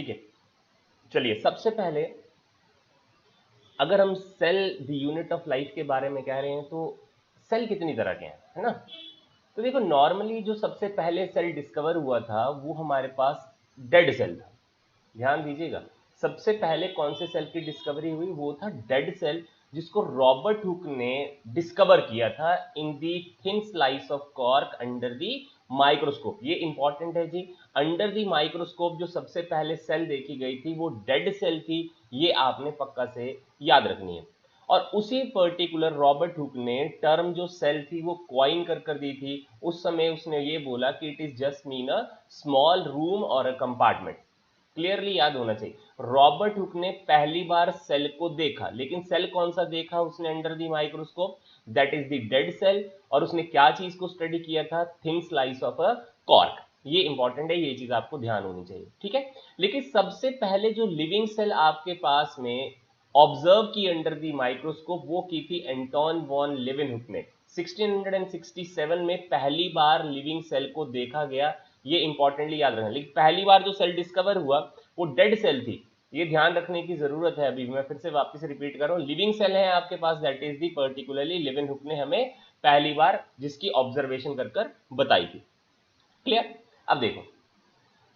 ठीक है, चलिए सबसे पहले अगर हम cell the unit of life के बारे में कह रहे हैं तो सेल कितनी तरह के हैं, है ना। तो देखो नॉर्मली जो सबसे पहले सेल डिस्कवर हुआ था वो हमारे पास डेड सेल था। ध्यान दीजिएगा, सबसे पहले कौन से सेल की डिस्कवरी हुई, वो था डेड सेल, जिसको रॉबर्ट हुक ने डिस्कवर किया था in the thin slice of cork under the microscope. ये इंपॉर्टेंट है जी, अंडर दी माइक्रोस्कोप जो सबसे पहले सेल देखी गई थी वो डेड सेल थी, ये आपने पक्का से याद रखनी है। और उसी पर्टिकुलर रॉबर्ट हुक ने टर्म जो सेल थी वो क्वाइन कर दी थी। उस समय उसने ये बोला कि it is just mean a small room और अ कंपार्टमेंट। क्लियरली याद होना चाहिए, रॉबर्ट हुक ने पहली बार सेल को देखा, लेकिन सेल कौन सा देखा उसने under the microscope, that is the dead cell. और उसने क्या चीज को स्टडी किया था, thin slice of a cork. ये इंपॉर्टेंट है, ये चीज आपको ध्यान होनी चाहिए, ठीक है। लेकिन सबसे पहले जो लिविंग सेल आपके पास में ऑब्जर्व की अंडर द माइक्रोस्कोप वो की थी एंटोन वॉन लेवेनहुक ने। 1667 में पहली बार लिविंग सेल को देखा गया, ये इंपॉर्टेंटली याद रखना। लेकिन पहली बार जो सेल डिस्कवर हुआ वो डेड सेल थी, ये ध्यान रखने की जरूरत है। अभी मैं फिर से वापस रिपीट कर रहा हूँ, लिविंग सेल है आपके पास, दैट इज दी पर्टिकुलरली लेवेनहुक ने हमें पहली बार जिसकी ऑब्जर्वेशन कर बताई थी। क्लियर। अब देखो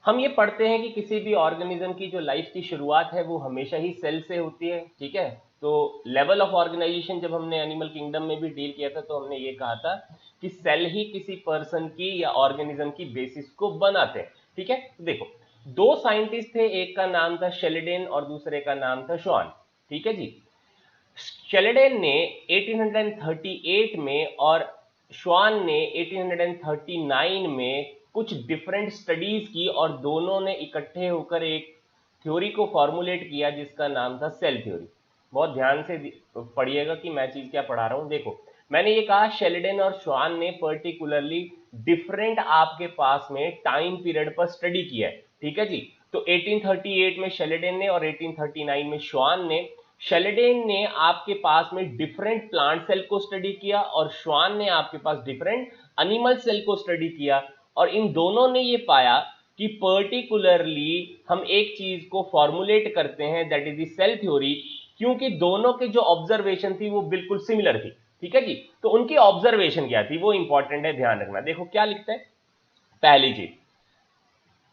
हम ये पढ़ते हैं कि किसी भी ऑर्गेनिज्म की जो लाइफ की शुरुआत है वो हमेशा ही सेल से होती है, ठीक है। तो लेवल ऑफ ऑर्गेनाइजेशन जब हमने एनिमल किंगडम में भी डील किया था तो हमने ये कहा था कि सेल ही किसी पर्सन की या ऑर्गेनिज्म की बेसिस को बनाते हैं, ठीक है। तो देखो दो साइंटिस्ट थे, एक का नाम था शेल्डेन और दूसरे का नाम था श्वान, ठीक है जी। शेल्डेन ने 1838 में और श्वान ने 1839 में कुछ डिफरेंट स्टडीज की और दोनों ने इकट्ठे होकर एक थ्योरी को फॉर्मुलेट किया जिसका नाम था सेल थ्योरी। बहुत ध्यान से पढ़िएगा कि मैं चीज क्या पढ़ा रहा हूं। देखो मैंने ये कहा शेल्डेन और श्वान ने पर्टिकुलरली डिफरेंट आपके पास में टाइम पीरियड पर स्टडी किया है, ठीक है जी। तो 1838 में शेल्डेन ने और 1839 में श्वान ने। शेल्डेन ने आपके पास में डिफरेंट प्लांट सेल को स्टडी किया और श्वान ने आपके पास डिफरेंट एनिमल सेल को स्टडी किया। और इन दोनों ने ये पाया कि पर्टिकुलरली हम एक चीज को फॉर्मुलेट करते हैं, that is the cell theory, क्योंकि दोनों के जो ऑब्जर्वेशन थी वो बिल्कुल सिमिलर थी, ठीक है जी। तो उनकी ऑब्जर्वेशन क्या थी वो इंपॉर्टेंट है, ध्यान रखना। देखो क्या लिखता है, पहली चीज,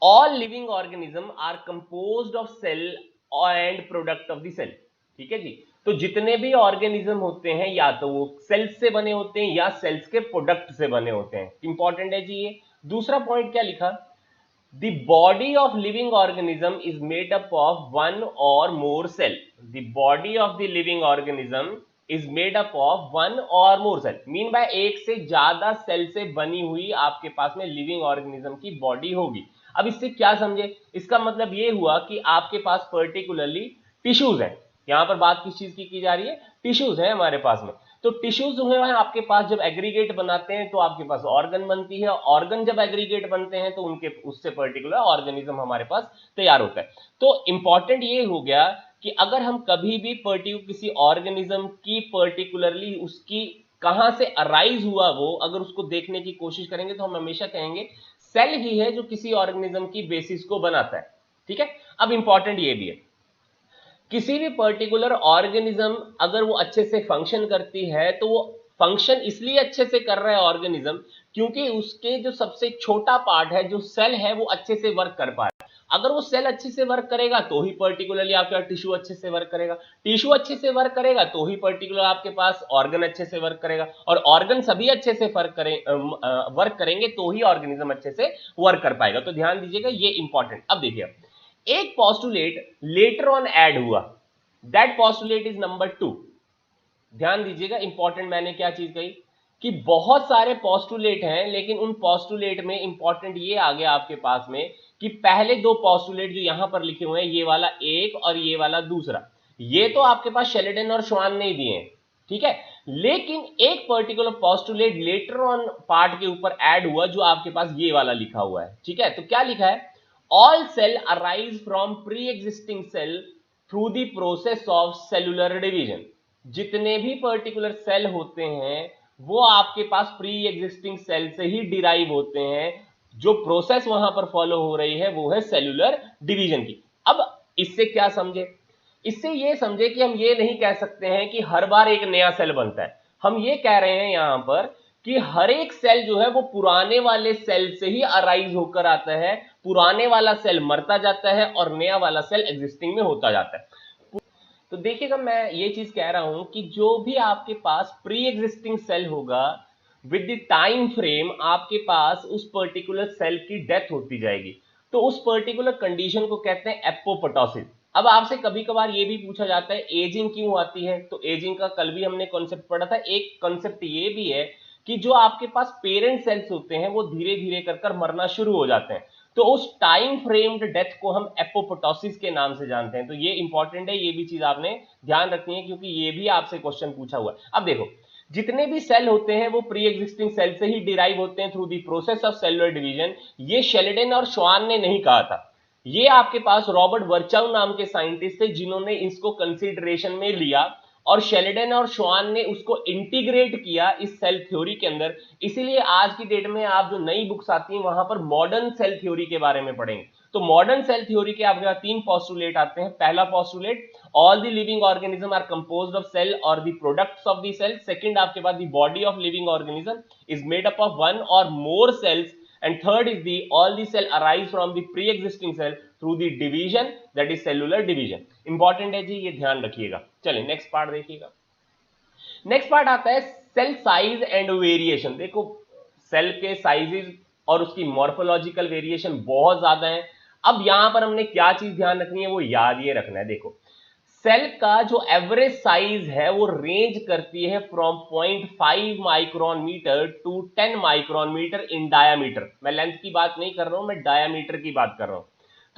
all living organism are composed of cell and product of the cell, ठीक है जी। तो जितने भी ऑर्गेनिज्म होते हैं या तो वो सेल्स से बने होते हैं या सेल्स के प्रोडक्ट से बने होते हैं, इंपॉर्टेंट है जी ये। दूसरा पॉइंट क्या लिखा, the body of living organism is made up of one or more cell. The body of the living organism is made up of one or more cell. Mean by एक से ज्यादा cell से बनी हुई आपके पास में लिविंग ऑर्गेनिज्म की body होगी। अब इससे क्या समझे, इसका मतलब ये हुआ कि आपके पास पर्टिकुलरली टिश्यूज है। यहां पर बात किस चीज की जा रही है, टिश्यूज है हमारे पास में। तो टिश्यूज जो है आपके पास जब एग्रीगेट बनाते हैं तो आपके पास ऑर्गन बनती है, ऑर्गन जब एग्रीगेट बनते हैं तो उनके उससे पर्टिकुलर ऑर्गेनिज्म हमारे पास तैयार होता है। तो इंपॉर्टेंट ये हो गया कि अगर हम कभी भी पर्टिकुलर किसी ऑर्गेनिज्म की पर्टिकुलरली उसकी कहां से अराइज हुआ वो अगर उसको देखने की कोशिश करेंगे तो हम हमेशा कहेंगे सेल ही है जो किसी ऑर्गेनिज्म की बेसिस को बनाता है, ठीक है। अब इंपॉर्टेंट ये भी है, किसी भी पर्टिकुलर ऑर्गेनिज्म अगर वो अच्छे से फंक्शन करती है तो वो फंक्शन इसलिए अच्छे से कर रहा है ऑर्गेनिज्म क्योंकि उसके जो सबसे छोटा पार्ट है जो सेल है वो अच्छे से वर्क कर पा रहा है। अगर वो सेल अच्छे से वर्क करेगा तो ही पर्टिकुलरली आपका टिश्यू अच्छे से वर्क करेगा, टिश्यू अच्छे से वर्क करेगा तो ही पर्टिकुलर आपके पास ऑर्गन अच्छे से वर्क करेगा, और ऑर्गन सभी अच्छे से वर्क करेंगे तो ही ऑर्गेनिज्म अच्छे से वर्क कर पाएगा। तो ध्यान दीजिएगा ये इंपॉर्टेंट। अब देखिए एक पोस्टुलेट लेटर ऑन ऐड हुआ, दैट पोस्टुलेट इज नंबर 2। ध्यान दीजिएगा इंपॉर्टेंट मैंने क्या चीज कही कि बहुत सारे पोस्टुलेट हैं लेकिन उन पोस्टुलेट में इंपॉर्टेंट ये आ गया आपके पास में कि पहले दो पोस्टुलेट जो यहां पर लिखे हुए हैं ये वाला एक और ये वाला दूसरा, ये तो आपके पास शेल्डेन और श्वान ने दिए हैं, ठीक है। लेकिन एक particular postulate later on part के ऊपर ऐड हुआ जो आपके पास ये वाला लिखा हुआ है, ठीक है। तो क्या लिखा है, all cell arise from pre-existing cell through the process of cellular division। जितने भी पर्टिकुलर सेल होते हैं वो आपके पास प्री एग्जिस्टिंग सेल से ही डिराइव होते हैं, जो प्रोसेस वहां पर फॉलो हो रही है वो है सेलुलर डिवीजन की। इससे क्या समझे? इससे ये समझे कि हम ये नहीं कह सकते हैं कि हर बार एक नया सेल बनता है। हम ये कह रहे हैं यहां पर कि हर एक सेल जो है वो पुराने वाले सेल से ही अराइज होकर आता है, पुराने वाला सेल मरता जाता है और नया वाला सेल एग्जिस्टिंग में होता जाता है। तो देखिएगा, मैं ये चीज कह रहा हूं कि जो भी आपके पास प्री एग्जिस्टिंग सेल होगा, विद द टाइम फ्रेम आपके पास उस पर्टिकुलर सेल की डेथ होती जाएगी। तो उस पर्टिकुलर कंडीशन को कहते हैं एपोप्टोसिस। अब आपसे कभी कभार ये भी पूछा जाता है एजिंग क्यों आती है, तो एजिंग का कल भी हमने कॉन्सेप्ट पढ़ा था। एक कॉन्सेप्ट ये भी है कि जो आपके पास पेरेंट सेल्स होते हैं वो धीरे धीरे कर मरना शुरू हो जाते हैं, तो उस टाइम फ्रेम्ड डेथ को हम एपोप्टोसिस के नाम से जानते हैं। तो ये इंपॉर्टेंट है, ये भी चीज आपने ध्यान रखनी है क्योंकि ये भी आपसे क्वेश्चन पूछा हुआ है। अब देखो, जितने भी सेल होते हैं वो प्री एग्जिस्टिंग सेल से ही डिराइव होते हैं through the process of cellular division. ये शेल्डेन और श्वान ने नहीं कहा था, ये आपके पास रॉबर्ट वर्चाउ नाम के साइंटिस्ट थे जिन्होंने इसको कंसीडरेशन में लिया, और शेल्डेन और श्वान ने उसको इंटीग्रेट किया इस सेल थ्योरी के अंदर। इसीलिए आज की डेट में आप जो नई बुक्स आती हैं वहां पर मॉडर्न सेल थ्योरी के बारे में पढ़ेंगे। तो मॉडर्न सेल थ्योरी के आपके पास तीन पोस्टुलेट आते हैं। पहला postulate, all the living organism are composed of cell और the products of the cell. Second आपके पास the body of living organism is made up of one or more cells, and third is the all the cell arise from the pre-existing cell through the division, that is cellular division। Important है जी, ये ध्यान रखिएगा। चलिए next part देखिएगा। Next part आता है cell size and variation. देखो, cell के साइजेस और उसकी मॉर्फोलॉजिकल वेरिएशन बहुत ज्यादा है। अब यहां पर हमने क्या चीज ध्यान रखनी है वो याद ये रखना है। देखो, सेल का जो एवरेज साइज है वो रेंज करती है from 0.5 micron metre to 10 micron metre in diameter. मैं लेंथ की बात नहीं कर रहा हूं, मैं डायामीटर की बात कर रहा हूं।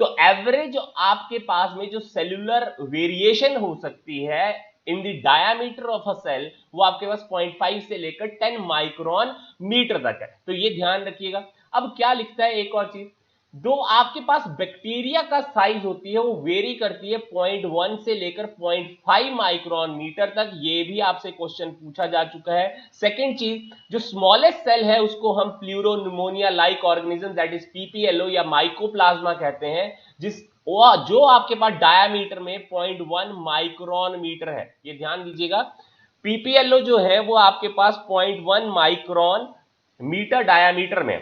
तो एवरेज आपके पास में जो सेल्यूलर वेरिएशन हो सकती है in the diameter of a cell, वो आपके पास 0.5 से लेकर 10 माइक्रोन मीटर तक है। तो ये ध्यान रखिएगा। अब क्या लिखता है एक और चीज, जो आपके पास बैक्टीरिया का साइज होती है वो वेरी करती है 0.1 से लेकर 0.5 माइक्रोन मीटर तक। ये भी आपसे क्वेश्चन पूछा जा चुका है। सेकंड चीज, जो स्मॉलेस्ट सेल है उसको हम pleuropneumonia like organism that is PPLO या माइकोप्लाज्मा कहते हैं, जो आपके पास डायामीटर में 0.1 माइक्रोन मीटर है। ये ध्यान दीजिएगा, पीपीएलओ जो है वो आपके पास 0.1 माइक्रोन मीटर डायामीटर में।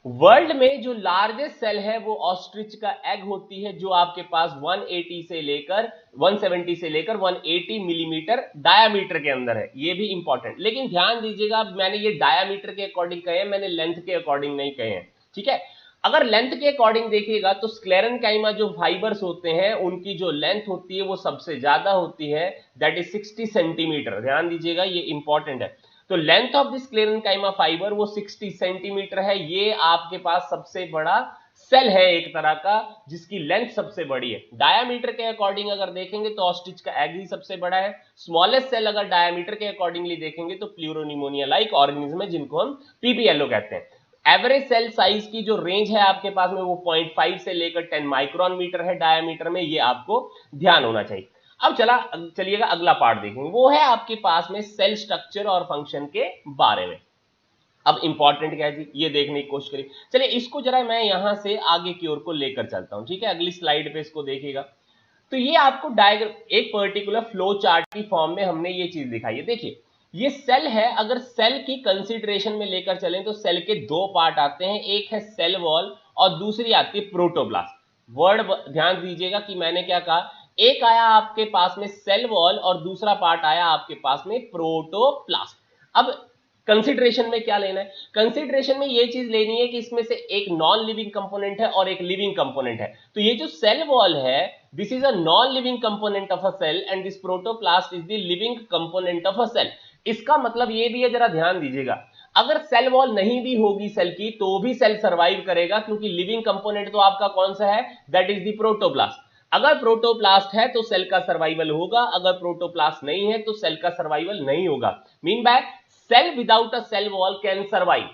वर्ल्ड में जो लार्जेस्ट सेल है वो ऑस्ट्रिच का एग होती है, जो आपके पास 170 से लेकर 180 मिलीमीटर डायामीटर के अंदर है। ये भी इंपॉर्टेंट, लेकिन ध्यान दीजिएगा, मैंने ये डायामीटर के अकॉर्डिंग कहे हैं, मैंने लेंथ के अकॉर्डिंग नहीं कहे हैं। ठीक है, अगर लेंथ के अकॉर्डिंग देखिएगा तो स्क्लेरेनकाइमा जो फाइबर्स होते हैं उनकी जो लेंथ होती है वो सबसे ज्यादा होती है, दैट इज 60 सेंटीमीटर। ध्यान दीजिएगा, ये इंपॉर्टेंट है। तो length of this sclerenchyma fibre वो 60 सेंटीमीटर है। ये आपके पास सबसे बड़ा सेल है एक तरह का, जिसकी लेंथ सबसे बड़ी है। डायामीटर के अकॉर्डिंग अगर देखेंगे तो ऑस्ट्रिच का एग ही सबसे बड़ा है। स्मॉलेस्ट सेल अगर डायामीटर के अकॉर्डिंगली देखेंगे तो प्लूरोनिमोनिया लाइक ऑर्गेनिज्म है, जिनको हम पीपीएलओ कहते हैं। एवरेज सेल साइज की जो रेंज है आपके पास में वो 0.5 से लेकर 10 माइक्रोन मीटर है डायामीटर में। ये आपको ध्यान होना चाहिए। अब चलिएगा अगला पार्ट देखेंगे, वो है आपके पास में सेल स्ट्रक्चर और फंक्शन के बारे में। अब इंपॉर्टेंट क्या है जी, ये देखने की कोशिश करिए। चलिए इसको जरा मैं यहां से आगे की ओर को लेकर चलता हूं। ठीक है, अगली स्लाइड पे इसको देखिएगा। तो ये आपको डायग्राम एक पर्टिकुलर फ्लो चार्ट की फॉर्म में हमने ये चीज दिखाई है। देखिए, ये सेल है। अगर सेल की कंसीडरेशन में लेकर चलें तो सेल के दो पार्ट आते हैं, एक है सेल वॉल और दूसरी आती है प्रोटोप्लास्ट। वर्ड ध्यान दीजिएगा कि मैंने क्या कहा, एक आया आपके पास में सेल वॉल और दूसरा पार्ट आया आपके पास में प्रोटोप्लास्ट। अब कंसीडरेशन में क्या लेना है, कंसीडरेशन में ये चीज लेनी है कि इसमें से एक नॉन लिविंग कंपोनेंट है और एक लिविंग कंपोनेंट है। तो ये जो सेल वॉल है, this is a non living component of a cell and this protoplast is the living component of a cell. इसका मतलब ये भी है, जरा ध्यान दीजिएगा, अगर सेल वॉल नहीं भी होगी सेल की तो भी सेल सर्वाइव करेगा, क्योंकि लिविंग कंपोनेंट तो आपका कौन सा है, दैट इज द प्रोटोप्लास्ट। अगर प्रोटोप्लास्ट है तो सेल का सर्वाइवल होगा, अगर प्रोटोप्लास्ट नहीं है तो सेल का सर्वाइवल नहीं होगा। Mean by cell without a cell wall can survive.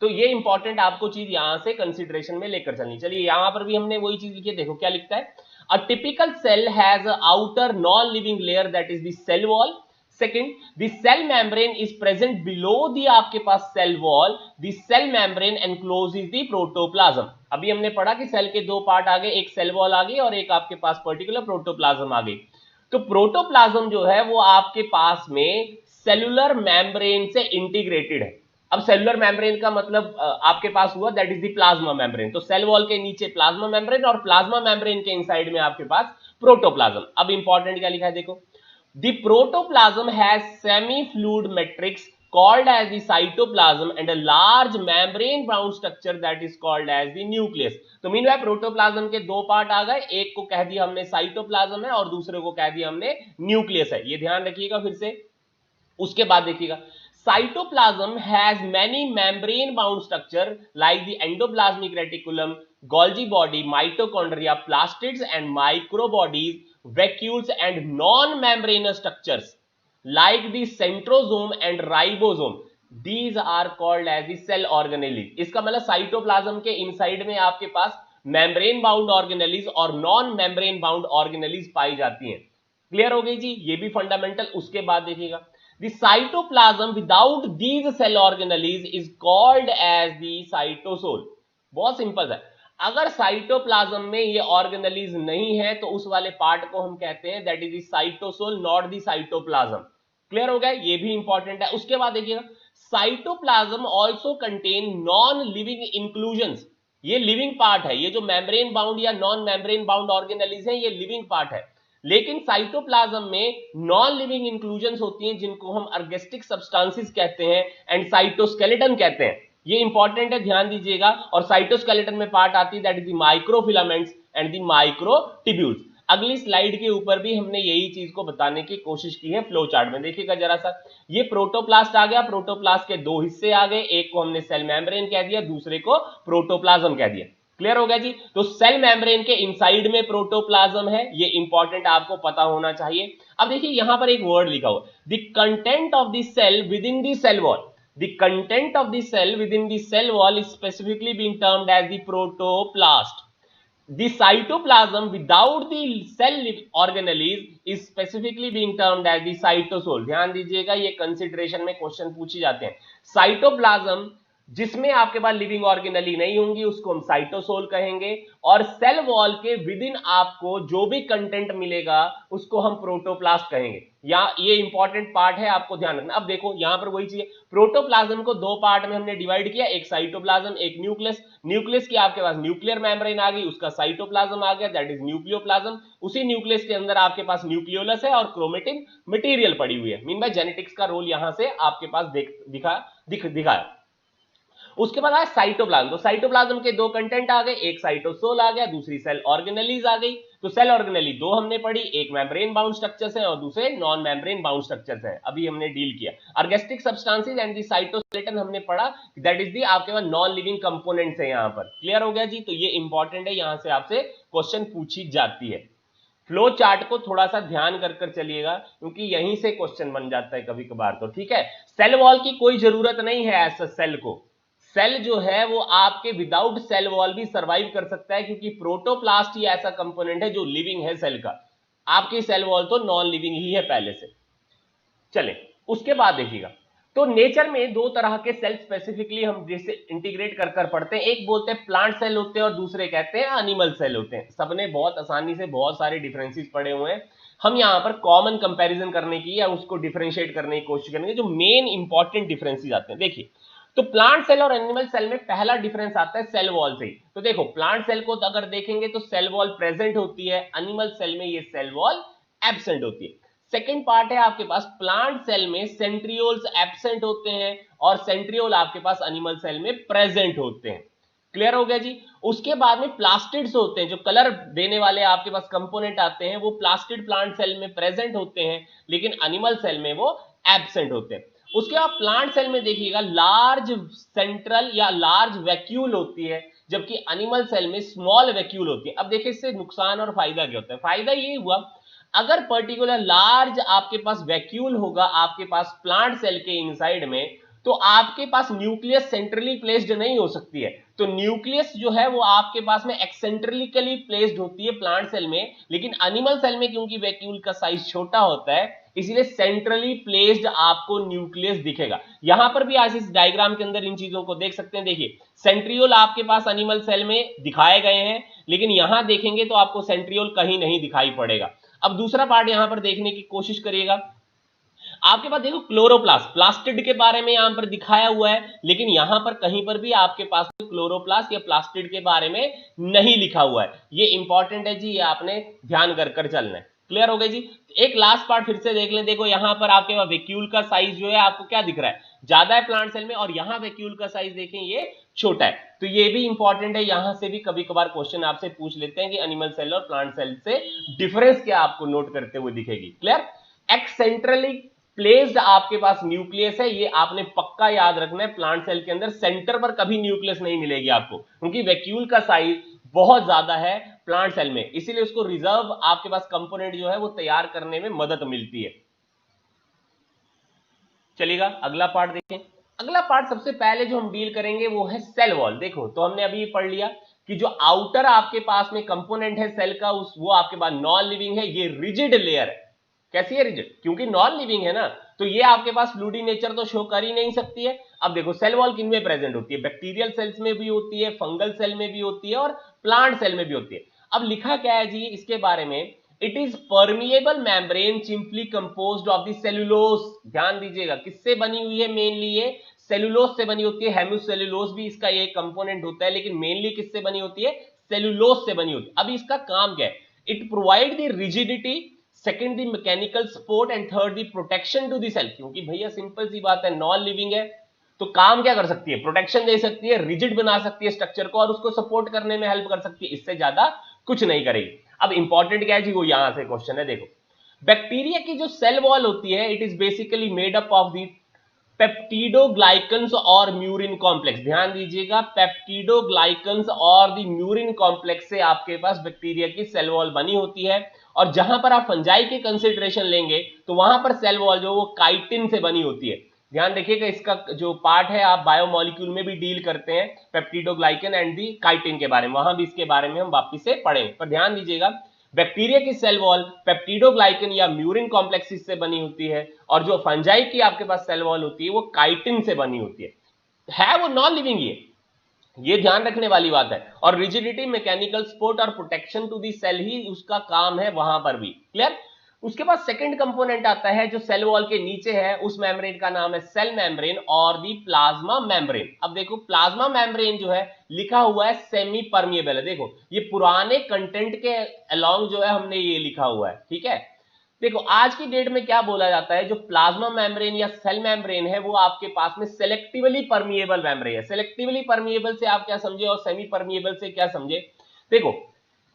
तो ये इंपॉर्टेंट आपको चीज यहां से कंसीडरेशन में लेकर चलनी। चलिए यहां पर भी हमने वही चीज लिखी है, देखो क्या लिखता है, a typical cell has a outer non living layer that is the cell wall. Second, the cell membrane is present below the आपके पास cell wall, the cell membrane encloses the protoplasm. अभी हमने पढ़ा कि सेल के दो part आ गए, एक सेल वॉल आ गई और एक आपके पास पर्टिकुलर प्रोटोप्लाज्म आ गई। तो प्रोटोप्लाज्म जो है वो आपके पास में सेलुलर मेम्ब्रेन से इंटीग्रेटेड है। अब सेलुलर मेम्ब्रेन का मतलब आपके पास हुआ that is the plasma membrane. तो सेल वॉल के नीचे प्लाज्मा मेम्ब्रेन और प्लाज्मा मेम्ब्रेन के इनसाइड में आपके पास प्रोटोप्लाज्म। अब इंपॉर्टेंट क्या लिखा है देखो, the protoplasm has semi-fluid matrix called as the cytoplasm and a large membrane bound structure that is called as the nucleus। तो मीन भाई प्रोटोप्लाज्म के दो पार्ट आ गए, एक को कह दिया हमने साइटोप्लाज्म है और दूसरे को कह दिया हमने न्यूक्लियस है। ये ध्यान रखिएगा फिर से। उसके बाद देखिएगा, cytoplasm has many membrane bound structure like the endoplasmic reticulum, Golgi body, mitochondria, plastids and microbodies, vacuoles and non-membranous structures like the centrosome and ribosome. These are called as the cell organelles। इसका मतलब cytoplasm के inside में आपके पास membrane bound organelles और non membrane bound organelles पाई जाती हैं। Clear हो गई जी, ये भी फंडामेंटल। उसके बाद देखिएगा, the cytoplasm without these cell organelles is called as the cytosol। बहुत सिंपल है, अगर साइटोप्लाज्म में ये ऑर्गेनेलिज नहीं है तो उस वाले पार्ट को हम कहते हैं that is the cytosol, not the cytoplasm. Clear हो गया, ये भी इंपॉर्टेंट है। उसके बाद देखिएगा, cytoplasm also contain non living inclusions. ये लिविंग पार्ट है, ये जो मेम्ब्रेन बाउंड या नॉन मेम्ब्रेन बाउंड ऑर्गेनेलिज है ये लिविंग पार्ट है। लेकिन साइटोप्लाज्म में नॉन लिविंग इंक्लूजन्स होती हैं जिनको हम अर्गेस्टिक सब्सटेंसेस कहते हैं एंड साइटोस्केलेटन कहते हैं। ये इंपॉर्टेंट है, ध्यान दीजिएगा। और साइटोस्केलेटन में पार्ट आती है that is the microfilaments and the microtubules. अगली स्लाइड के ऊपर भी हमने यही चीज को बताने की कोशिश की है फ्लो चार्ट में। देखिएगा जरा सा, ये प्रोटोप्लास्ट आ गया, प्रोटोप्लास्ट के दो हिस्से आ गए, एक को हमने सेल मेम्ब्रेन कह दिया, दूसरे को प्रोटोप्लाज्म कह दिया। क्लियर हो गया जी। तो सेल मेम्ब्रेन के इनसाइड में प्रोटोप्लाज्म है, ये इंपॉर्टेंट आपको पता होना चाहिए। अब देखिए यहां पर एक वर्ड लिखा हुआ, the content of the cell within the cell wall. The content of the cell within the cell wall is specifically being termed as the protoplast. The cytoplasm without the cell organelles is specifically being termed as the cytosol। ध्यान दीजिएगा, ये consideration में question पूछे जाते हैं। Cytoplasm जिसमें आपके पास living organelle नहीं होंगी उसको हम साइटोसोल कहेंगे, और सेल वॉल के विद इन आपको जो भी कंटेंट मिलेगा उसको हम प्रोटोप्लास्ट कहेंगे। या ये इंपॉर्टेंट पार्ट है, आपको ध्यान रखना। अब देखो यहां पर वही चीज, प्रोटोप्लाज्म को दो पार्ट में हमने डिवाइड किया, एक साइटोप्लाज्म एक न्यूक्लियस। न्यूक्लियस की आपके पास न्यूक्लियर मेम्ब्रेन आ गई, उसका साइटोप्लाज्म आ गया दैट इज न्यूक्लियोप्लाज्म। उसी न्यूक्लियस के अंदर आपके पास न्यूक्लियोलस है और क्रोमेटिन मटेरियल पड़ी हुई है। मीन बाय जेनेटिक्स का रोल यहां से आपके पास दिखाया। उसके बाद आया साइटोप्लाज्म। तो साइटोप्लाज्म के दो कंटेंट आ गए, एक साइटोसोल आ गया, दूसरी सेल ऑर्गेनेलीज आ गई। तो सेल ऑर्गेनेली दो हमने पढ़ी, एक मेम्ब्रेन बाउंड स्ट्रक्चर्स हैं और दूसरे नॉन मेम्ब्रेन बाउंड स्ट्रक्चर्स हैं। अभी हमने डील किया अर्गेस्टिक सब्सटेंसेस एंड द साइटोस्केलेटन हमने पढ़ा, दैट इज द आपके पास नॉन लिविंग कंपोनेंट्स है यहां पर। क्लियर हो गया जी। तो ये इंपॉर्टेंट है, यहां से आपसे क्वेश्चन पूछी जाती है। फ्लो चार्ट को थोड़ा सा ध्यान कर चलिएगा क्योंकि यहीं से क्वेश्चन बन जाता है कभी कभार। तो ठीक है, सेल वॉल की कोई जरूरत नहीं है ऐसा सेल को। सेल जो है वो आपके विदाउट सेल वॉल भी सरवाइव कर सकता है क्योंकि प्रोटोप्लास्ट ही ऐसा कंपोनेंट है जो लिविंग है सेल का। आपकी सेल वॉल तो नॉन लिविंग ही है पहले से। चले उसके बाद देखिएगा, तो नेचर में दो तरह के सेल स्पेसिफिकली हम जैसे इंटीग्रेट कर पढ़ते हैं, एक बोलते हैं प्लांट सेल होते हैं और दूसरे कहते हैं एनिमल सेल होते हैं। सबने बहुत आसानी से बहुत सारे डिफरेंसेस पढ़े हुए हैं। हम यहां पर कॉमन कंपैरिजन करने की या उसको डिफरेंशिएट करने की कोशिश करेंगे, जो मेन इंपॉर्टेंट डिफरेंसेस आते हैं। देखिए, तो प्लांट सेल और एनिमल सेल में पहला डिफरेंस आता है सेल वॉल से ही। तो देखो प्लांट सेल को अगर देखेंगे तो सेल वॉल प्रेजेंट होती है, एनिमल सेल में ये सेल वॉल एब्सेंट होती है। सेकेंड पार्ट है आपके पास प्लांट सेल में सेंट्रियोल्स एब्सेंट होते हैं और सेंट्रियोल आपके पास एनिमल सेल में प्रेजेंट होते हैं। क्लियर हो गया जी। उसके बाद में प्लास्टिड्स होते हैं, जो कलर देने वाले आपके पास कंपोनेंट आते हैं वो प्लास्टिड प्लांट सेल में प्रेजेंट होते हैं लेकिन एनिमल सेल में वो एब्सेंट होते हैं। उसके बाद प्लांट सेल में देखिएगा लार्ज सेंट्रल या लार्ज वैक्यूल होती है, जबकि एनिमल सेल में स्मॉल वैक्यूल होती है। अब देखिए इससे नुकसान और फायदा क्या होता है। फायदा ये हुआ, अगर पर्टिकुलर लार्ज आपके पास वैक्यूल होगा आपके पास प्लांट सेल के इनसाइड में, तो आपके पास न्यूक्लियस सेंट्रली प्लेस्ड नहीं हो सकती है। तो न्यूक्लियस जो है वो आपके पास में एक्सेंट्रिकली प्लेस्ड होती है प्लांट सेल में, लेकिन एनिमल सेल में क्योंकि वैक्यूल का साइज छोटा होता है इसीलिए सेंट्रली प्लेस्ड आपको न्यूक्लियस दिखेगा। यहां पर भी आज इस डायग्राम के अंदर इन चीजों को देख सकते हैं। देखिए सेंट्रियोल आपके पास एनिमल सेल में दिखाए गए हैं, लेकिन यहां देखेंगे तो आपको सेंट्रियोल कहीं नहीं दिखाई पड़ेगा। अब दूसरा पार्ट यहां पर देखने की कोशिश करिएगा। आपके पास देखो क्लोरोप्लास्ट, प्लास्टिड के बारे में यहां पर दिखाया हुआ है, लेकिन यहां पर कहीं पर भी आपके पास क्लोरोप्लास्ट या प्लास्टिड के बारे में नहीं लिखा हुआ है। ये इंपॉर्टेंट है जी, ये आपने ध्यान कर चलना है। क्लियर हो गई जी। एक लास्ट पार्ट फिर से देख लें। देखो यहां पर आपके पास वैक्यूल का साइज जो है आपको क्या दिख रहा है, ज्यादा है प्लांट सेल में, और यहां वैक्यूल का साइज देखें ये छोटा है। तो ये भी इंपॉर्टेंट है, यहां से भी कभी कभार क्वेश्चन आपसे पूछ लेते हैं कि एनिमल सेल और प्लांट सेल से डिफरेंस क्या आपको नोट करते हुए दिखेगी। क्लियर। एक्सेंट्रली प्लेस्ड आपके पास न्यूक्लियस है, ये आपने पक्का याद रखना है। प्लांट सेल के अंदर सेंटर पर कभी न्यूक्लियस नहीं मिलेगी आपको, क्योंकि वैक्यूल का साइज बहुत ज्यादा है प्लांट सेल में, इसीलिए उसको रिजर्व आपके पास कंपोनेंट जो है वो तैयार करने में मदद मिलती है। चलिएगा अगला पार्ट देखें। अगला पार्ट सबसे पहले जो हम डील करेंगे वो है सेल वॉल। देखो तो हमने अभी पढ़ लिया कि जो आउटर आपके पास में कंपोनेंट है सेल का वो आपके पास नॉन लिविंग है, ये रिजिड लेयर है। कैसी है? रिजिड, क्योंकि नॉन लिविंग है ना, तो ये आपके पास फ्लूइडी नेचर तो शो कर ही नहीं सकती है। अब देखो सेल वॉल किन में प्रेजेंट होती है, बैक्टीरियल सेल्स में भी होती है, फंगल सेल में भी होती है और प्लांट सेल में भी होती है। अब लिखा क्या है जी इसके बारे में, it is permeable membrane simply composed of the cellulose. ध्यान दीजिएगा किससे बनी हुई है, मेनली ये सेलुलोज से बनी होती है। हेमिसेलुलोज भी इसका एक कंपोनेंट होता है, लेकिन मेनली किससे बनी होती है, सेलुलोज से बनी होती है। अब इसका काम क्या है, it provide the rigidity, second the mechanical support and third the protection to the cell. क्योंकि भैया सिंपल सी बात है, नॉन लिविंग है तो काम क्या कर सकती है, प्रोटेक्शन दे सकती है, रिजिड बना सकती है स्ट्रक्चर को और उसको सपोर्ट करने में हेल्प कर सकती है, इससे ज्यादा कुछ नहीं करेगी। अब इंपॉर्टेंट क्या है जी, वो यहां से क्वेश्चन है। देखो बैक्टीरिया की जो सेल वॉल होती है, it is basically made up of the peptidoglycans और म्यूरिन कॉम्प्लेक्स। ध्यान दीजिएगा, पेप्टिडोग्लाइकन्स और दी म्यूरिन कॉम्प्लेक्स से आपके पास बैक्टीरिया की सेल वॉल बनी होती है। और जहां पर आप फंजाई की कंसिडरेशन लेंगे तो वहां पर सेल वॉल जो वो काइटिन से बनी होती है। ध्यान देखिएगा, इसका जो पार्ट है आप बायोमोलिक्यूल में भी डील करते हैं पेप्टिडोग्लाइकन एंड दी काइटिन के बारे में, वहां भी इसके बारे में हम वापिस से पढ़ेंगे। पर ध्यान दीजिएगा बैक्टीरिया की सेल वॉल पेप्टिडोग्लाइकन या म्यूरिन कॉम्प्लेक्सिस से बनी होती है, और जो फंजाई की आपके पास सेल वॉल होती है वो काइटिन से बनी होती है वो नॉन लिविंग ही है, ये ध्यान रखने वाली बात है। और रिजिडिटी, मैकेनिकल सपोर्ट और प्रोटेक्शन टू दी सेल ही उसका काम है वहां पर भी। क्लियर। उसके बाद सेकंड कंपोनेंट आता है जो सेल वॉल के नीचे है, उस मेम्ब्रेन का नाम है सेल मेम्ब्रेन और दी प्लाज्मा मेम्ब्रेन। अब देखो प्लाज्मा मेम्ब्रेन जो है लिखा हुआ है सेमी परमिएबल है। देखो ये पुराने कंटेंट के अलोंग जो है हमने ये लिखा हुआ है, ठीक है। देखो आज की डेट में क्या बोला जाता है, जो प्लाज्मा मेम्ब्रेन या सेल मेम्ब्रेन है वो आपके पास में सेलेक्टिवली परमिएबल मेम्ब्रेन है। सेलेक्टिवली परमिएबल से आप क्या समझे और सेमी परमिएबल से क्या समझे। देखो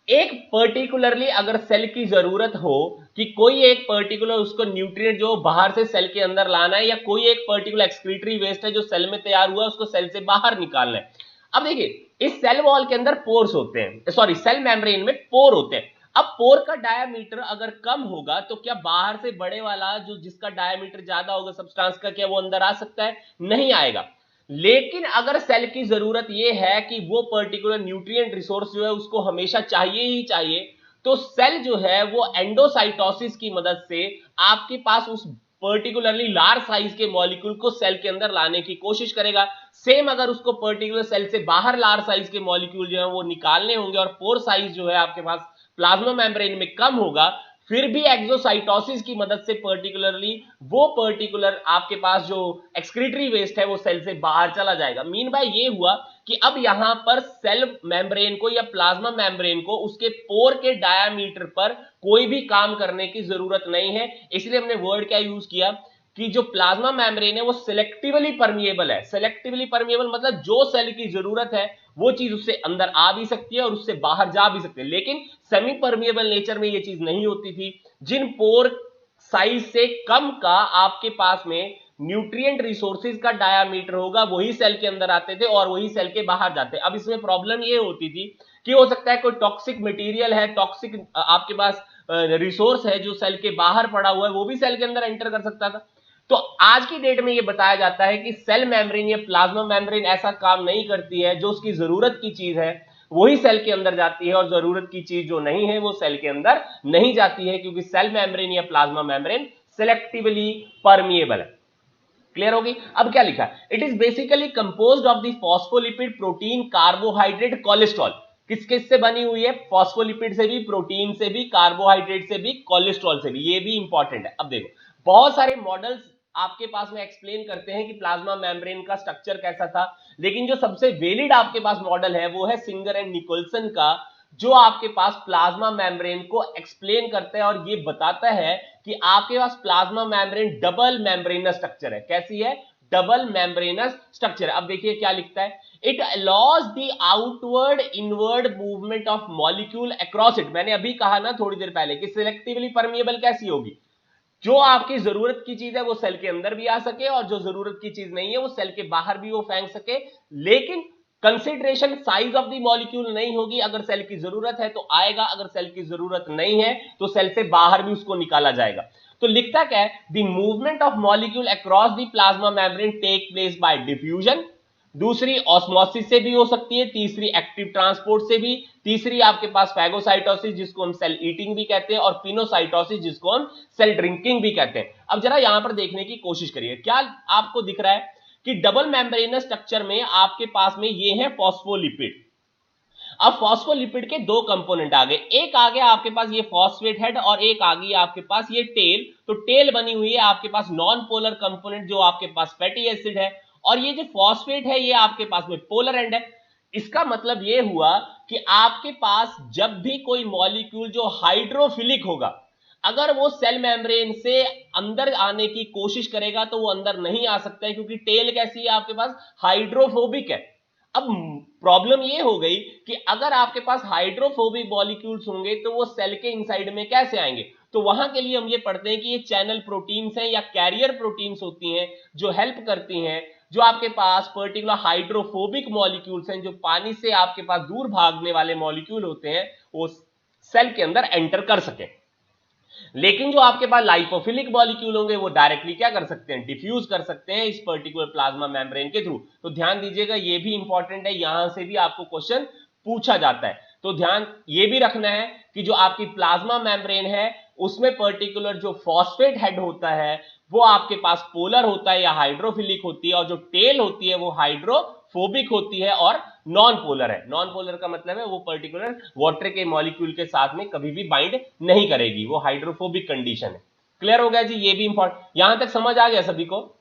एक पर्टिकुलरली अगर सेल की जरूरत हो कि कोई एक पर्टिकुलर उसको न्यूट्रिएंट जो बाहर से सेल के अंदर लाना है, या कोई एक पर्टिकुलर एक्सक्रीटरी वेस्ट है जो सेल में तैयार हुआ है उसको सेल से बाहर निकालना है। अब देखिए इस सेल वॉल के अंदर पोर्स होते हैं, सॉरी सेल मेम्ब्रेन में पोर होते हैं। अब पोर का डायामीटर अगर कम होगा तो क्या बाहर से बड़े वाला जो जिसका डायामीटर ज्यादा होगा सब्सटेंस का, क्या वो अंदर आ सकता है? नहीं आएगा। लेकिन अगर सेल की जरूरत यह है कि वो पर्टिकुलर न्यूट्रिएंट रिसोर्स जो है उसको हमेशा चाहिए ही चाहिए, तो सेल जो है वो एंडोसाइटोसिस की मदद से आपके पास उस पर्टिकुलरली लार्ज साइज के मॉलिक्यूल को सेल के अंदर लाने की कोशिश करेगा। सेम अगर उसको पर्टिकुलर सेल से बाहर लार्ज साइज के मॉलिक्यूल जो है वो निकालने होंगे और पोर साइज जो है आपके पास प्लाज्मा मेम्ब्रेन में कम होगा, फिर भी एक्सोसाइटोसिस की मदद से पर्टिकुलरली वो पर्टिकुलर आपके पास जो एक्सक्रीटरी वेस्ट है वो सेल से बाहर चला जाएगा। मीन बाय ये हुआ कि अब यहां पर सेल मेम्ब्रेन को या प्लाज्मा मेम्ब्रेन को उसके पोर के डायामीटर पर कोई भी काम करने की जरूरत नहीं है। इसलिए हमने वर्ड क्या यूज किया कि जो प्लाज्मा मेम्ब्रेन है वो सिलेक्टिवली परमिएबल है। सिलेक्टिवली परमिएबल मतलब जो सेल की जरूरत है वो चीज उससे अंदर आ भी सकती है और उससे बाहर जा भी सकती है। लेकिन सेमी परमिएबल नेचर में ये चीज नहीं होती थी। जिन पोर साइज से कम का आपके पास में न्यूट्रिएंट रिसोर्सेज का डायामीटर होगा वही सेल के अंदर आते थे और वही सेल के बाहर जाते। अब इसमें प्रॉब्लम ये होती थी कि हो सकता है कोई टॉक्सिक मटेरियल है, टॉक्सिक आपके पास रिसोर्स है जो सेल के बाहर पड़ा हुआ है, वो भी सेल के अंदर एंटर कर सकता था। तो आज की डेट में ये बताया जाता है कि सेल मेम्ब्रेन या प्लाज्मा मेम्ब्रेन ऐसा काम नहीं करती है। जो उसकी जरूरत की चीज है वही सेल के अंदर जाती है और जरूरत की चीज जो नहीं है वो सेल के अंदर नहीं जाती है, क्योंकि सेल मेम्ब्रेन या प्लाज्मा मेम्ब्रेन सेलेक्टिवली परमिएबल है। क्लियर होगी? अब क्या लिखा है? It is basically composed of the phospholipid, protein, carbohydrate, cholesterol. किस किस से बनी हुई है? फॉस्फोलिपिड से भी, प्रोटीन से भी, कार्बोहाइड्रेट से भी, कोलेस्ट्रॉल से भी। ये भी इंपॉर्टेंट है। अब देखो, बहुत सारे मॉडल्स आपके पास में एक्सप्लेन करते हैं कि प्लाज्मा मेम्ब्रेन का स्ट्रक्चर कैसा था, लेकिन जो सबसे वैलिड आपके पास मॉडल है वो है सिंगर एंड निकोलसन का, जो आपके पास प्लाज्मा मेम्ब्रेन को एक्सप्लेन करता है और ये बताता है कि आपके पास plasma membrane double membranous structure है। कैसी है? Double membranous structure. अब देखिए क्या लिखता है, it allows the outward inward movement of molecule across it. मैंने अभी कहा ना थोड़ी देर पहले कि सिलेक्टिवली परमिएबल कैसी होगी? जो आपकी जरूरत की चीज है वो सेल के अंदर भी आ सके और जो जरूरत की चीज नहीं है वो सेल के बाहर भी वो फेंक सके, लेकिन consideration size of the molecule नहीं होगी। अगर सेल की जरूरत है तो आएगा, अगर सेल की जरूरत नहीं है तो सेल से बाहर भी उसको निकाला जाएगा। तो लिखता क्या है? The movement of molecule across the plasma membrane take place by diffusion, दूसरी ऑस्मोसिस से भी हो सकती है, तीसरी एक्टिव ट्रांसपोर्ट से भी, तीसरी आपके पास फैगोसाइटोसिस जिसको हम सेल ईटिंग भी कहते हैं, और पिनोसाइटोसिस जिसको हम सेल ड्रिंकिंग भी कहते हैं। अब जरा यहां पर देखने की कोशिश करिए, क्या आपको दिख रहा है कि डबल मेम्ब्रेनस स्ट्रक्चर में आपके पास में ये है फॉस्फोलिपिड। अब फॉस्फोलिपिड के दो कंपोनेंट आ गए, एक आ गया आपके पास ये फॉस्फेट हेड और एक आ गई आपके पास ये टेल। तो टेल बनी हुई है आपके पास नॉन पोलर कंपोनेंट जो आपके पास फैटी एसिड है, और ये जो फॉस्फेट है ये आपके पास में पोलर एंड है। इसका मतलब ये हुआ कि आपके पास जब भी कोई मॉलिक्यूल जो हाइड्रोफिलिक होगा, अगर वो सेल मेम्ब्रेन से अंदर आने की कोशिश करेगा तो वो अंदर नहीं आ सकता है, क्योंकि टेल कैसी है आपके पास? हाइड्रोफोबिक है। अब प्रॉब्लम ये हो गई कि अगर आपके पास हाइड्रोफोबिक मॉलिक्यूल्स होंगे तो वो सेल के इनसाइड में कैसे आएंगे? तो वहां के लिए हम ये पढ़ते हैं कि ये चैनल प्रोटीन्स हैं या कैरियर प्रोटीन्स होती हैं जो हेल्प करती हैं, जो आपके पास पर्टिकुलर हाइड्रोफोबिक मॉलिक्यूल्स हैं, जो पानी से आपके पास दूर भागने वाले मॉलिक्यूल होते हैं, वो सेल के अंदर एंटर कर सके। लेकिन जो आपके पास लाइपोफिलिक मॉलिक्यूल होंगे वो डायरेक्टली क्या कर सकते हैं? डिफ्यूज कर सकते हैं इस पर्टिकुलर प्लाज्मा मेम्ब्रेन के थ्रू। तो ध्यान दीजिएगा, ये भी इंपॉर्टेंट है, यहां से भी आपको क्वेश्चन पूछा जाता है। तो ध्यान ये भी रखना है कि जो आपकी प्लाज्मा मेम्ब्रेन है उसमें पर्टिकुलर जो फॉस्फेट हेड होता है वो आपके पास पोलर होता है या हाइड्रोफिलिक होती है, और जो टेल होती है वो हाइड्रोफोबिक होती है और नॉन पोलर है। नॉन पोलर का मतलब है वो पर्टिकुलर वाटर के मॉलिक्यूल के साथ में कभी भी बाइंड नहीं करेगी, वो हाइड्रोफोबिक कंडीशन है। क्लियर हो गया जी? ये भी इंपॉर्टेंट, यहां तक समझ आ गया सभी को?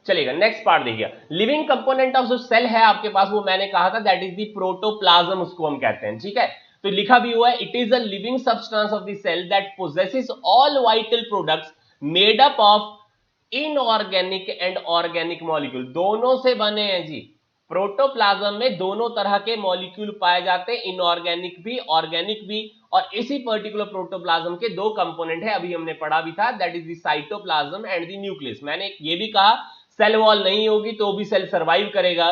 चलेगा, नेक्स्ट पार्ट देखिए। लिविंग कंपोनेंट ऑफ जो सेल है आपके पास वो मैंने कहा था दैट इज द प्रोटोप्लाज्म, उसको हम कहते हैं। ठीक है, तो लिखा भी हुआ है it is a living substance of the cell that possesses all vital products made up of inorganic and organic molecule. दोनों से बने हैं जी। प्रोटोप्लाज्म में दोनों तरह के मॉलिक्यूल पाए जाते हैं, इनऑर्गेनिक भी ऑर्गेनिक भी, और इसी पर्टिकुलर प्रोटोप्लाज्म के दो कंपोनेंट है, अभी हमने पढ़ा भी था, that is the cytoplasm and the nucleus. मैंने ये भी कहा सेल वॉल नहीं होगी तो भी सेल सर्वाइव करेगा।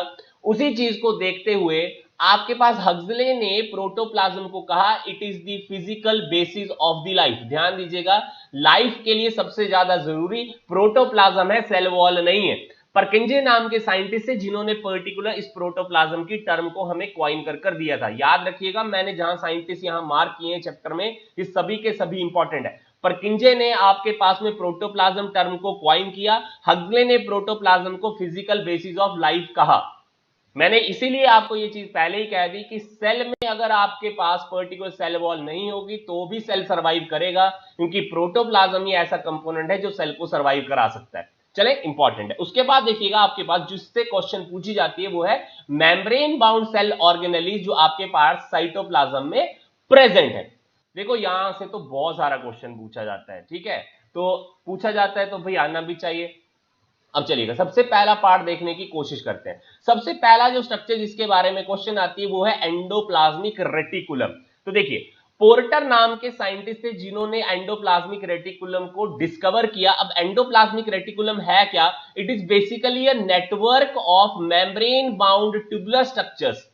उसी चीज को देखते हुए आपके पास हक्सले ने प्रोटोप्लाज्म को कहा it is the physical basis of the life. ध्यान दीजिएगा, लाइफ के लिए सबसे ज्यादा जरूरी प्रोटोप्लाज्म है, सेल वॉल नहीं है। परकिंजे नाम के साइंटिस्ट है जिन्होंने पर्टिकुलर इस प्रोटोप्लाज्म की टर्म को हमें क्वाइन कर दिया था। याद रखिएगा, मैंने जहां साइंटिस्ट यहां मार्क किए हैं चैप्टर में, ये सभी के सभी इंपॉर्टेंट है। परकिंजे ने आपके पास में प्रोटोप्लाज्म टर्म को क्वाइन किया, हक्सले ने प्रोटोप्लाज्म को फिजिकल बेसिस ऑफ लाइफ कहा। मैंने इसीलिए आपको ये चीज पहले ही कह दी कि सेल में अगर आपके पास पर्टिकुलर सेल वॉल नहीं होगी तो भी सेल सर्वाइव करेगा, क्योंकि प्रोटोप्लाज्म ही ऐसा कंपोनेंट है जो सेल को सर्वाइव करा सकता है। चले, इंपॉर्टेंट है। उसके बाद देखिएगा आपके पास जिससे क्वेश्चन पूछी जाती है वो है मेम्ब्रेन बाउंड सेल ऑर्गेनेलीज, जो आपके पास साइटोप्लाज्म में प्रेजेंट है। देखो यहां से तो बहुत सारा क्वेश्चन पूछा जाता है, ठीक है, तो पूछा जाता है तो भाई आना भी चाहिए। अब चलिएगा सबसे पहला पार्ट देखने की कोशिश करते हैं। सबसे पहला जो स्ट्रक्चर जिसके बारे में क्वेश्चन आती है वो है एंडोप्लाज्मिक रेटिकुलम। तो देखिए, पोर्टर नाम के साइंटिस्ट थे जिन्होंने एंडोप्लाज्मिक रेटिकुलम को डिस्कवर किया। अब एंडोप्लाज्मिक रेटिकुलम है क्या? It is basically a network of membrane bound tubular structures.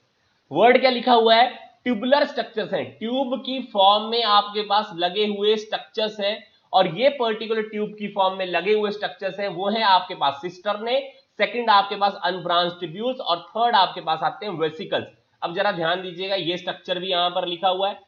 Word क्या लिखा हुआ है? ट्यूबुलर स्ट्रक्चर्स हैं, ट्यूब की फॉर्म में आपके पास लगे हुए स्ट्रक्चर्स हैं, और ये पर्टिकुलर ट्यूब की फॉर्म में लगे हुए स्ट्रक्चर्स हैं वो है आपके पास सिस्टर्ने। सेकंड आपके पास अनब्रांच ट्यूब्यूल्स और थर्ड आपके पास आते हैं वेसिकल्स। अब जरा ध्यान दीजिएगा, ये स्ट्रक्चर भी यहां पर लिखा हुआ है।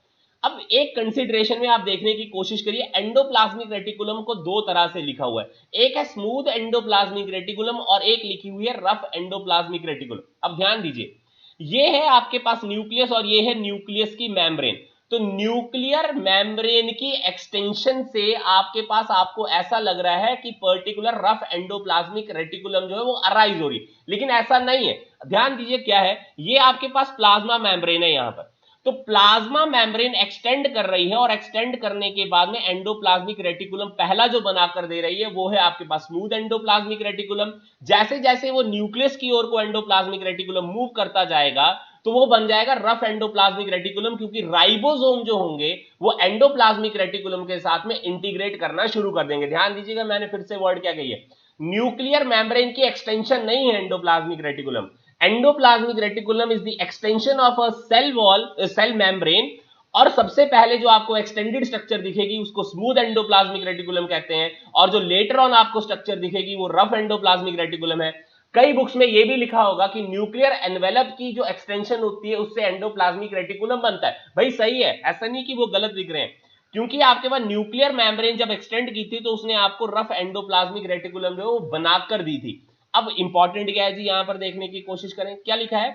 अब एक कंसीडरेशन में आप देखने की कोशिश करिए, एंडोप्लाज्मिक रेटिकुलम को दो तरह से लिखा हुआ है, एक है स्मूथ एंडोप्लाज्मिक रेटिकुलम और एक लिखी हुई है रफ एंडोप्लाज्मिक रेटिकुलम। अब ध्यान दीजिए, ये है आपके पास न्यूक्लियस और ये है न्यूक्लियस की मेम्ब्रेन। तो न्यूक्लियर मेम्ब्रेन की एक्सटेंशन से आपके पास आपको ऐसा लग रहा है कि पर्टिकुलर रफ एंडोप्लाज्मिक रेटिकुलम जो है वो अराइज हो रही है, लेकिन ऐसा नहीं है। ध्यान दीजिए क्या है, ये आपके पास प्लाज्मा मेम्ब्रेन है यहां पर। तो प्लाज्मा मेम्ब्रेन एक्सटेंड कर रही है और एक्सटेंड करने के बाद में एंडोप्लाज्मिक रेटिकुलम पहला जो बनाकर दे रही है वो है आपके पास स्मूथ एंडोप्लाज्मिक रेटिकुलम। जैसे जैसे वो न्यूक्लियस की ओर को एंडोप्लाज्मिक रेटिकुलम मूव करता जाएगा तो वो बन जाएगा रफ एंडोप्लाज्मिक रेटिकुलम, क्योंकि राइबोसोम जो होंगे वो एंडोप्लाज्मिक रेटिकुलम के साथ में इंटीग्रेट करना शुरू कर देंगे। ध्यान दीजिएगा, मैंने फिर से वर्ड क्या कही है, न्यूक्लियर मेम्ब्रेन की एक्सटेंशन नहीं है endoplasmic reticulum. Endoplasmic reticulum is the extension of a cell wall, cell membrane. और सबसे पहले जो आपको एक्सटेंडेड स्ट्रक्चर दिखेगी उसको स्मूथ एंडोप्लाज्मिक रेटिकुलम कहते हैं, और जो लेटर ऑन आपको स्ट्रक्चर दिखेगी वो रफ एंडोप्लाज्मिक रेटिकुलम है। कई बुक्स में ये भी लिखा होगा कि न्यूक्लियर एनवेलप की जो एक्सटेंशन होती है उससे एंडोप्लाज्मिक रेटिकुलम बनता है। भाई सही है, ऐसा नहीं कि वो गलत लिख रहे हैं, क्योंकि आपके पास न्यूक्लियर मेम्ब्रेन जब एक्सटेंड की थी तो उसने आपको रफ एंडोप्लाज्मिक रेटिकुलम जो है वो बनाकर दी थी। अब इंपॉर्टेंट क्या है जी, यहां पर देखने की कोशिश करें क्या लिखा है।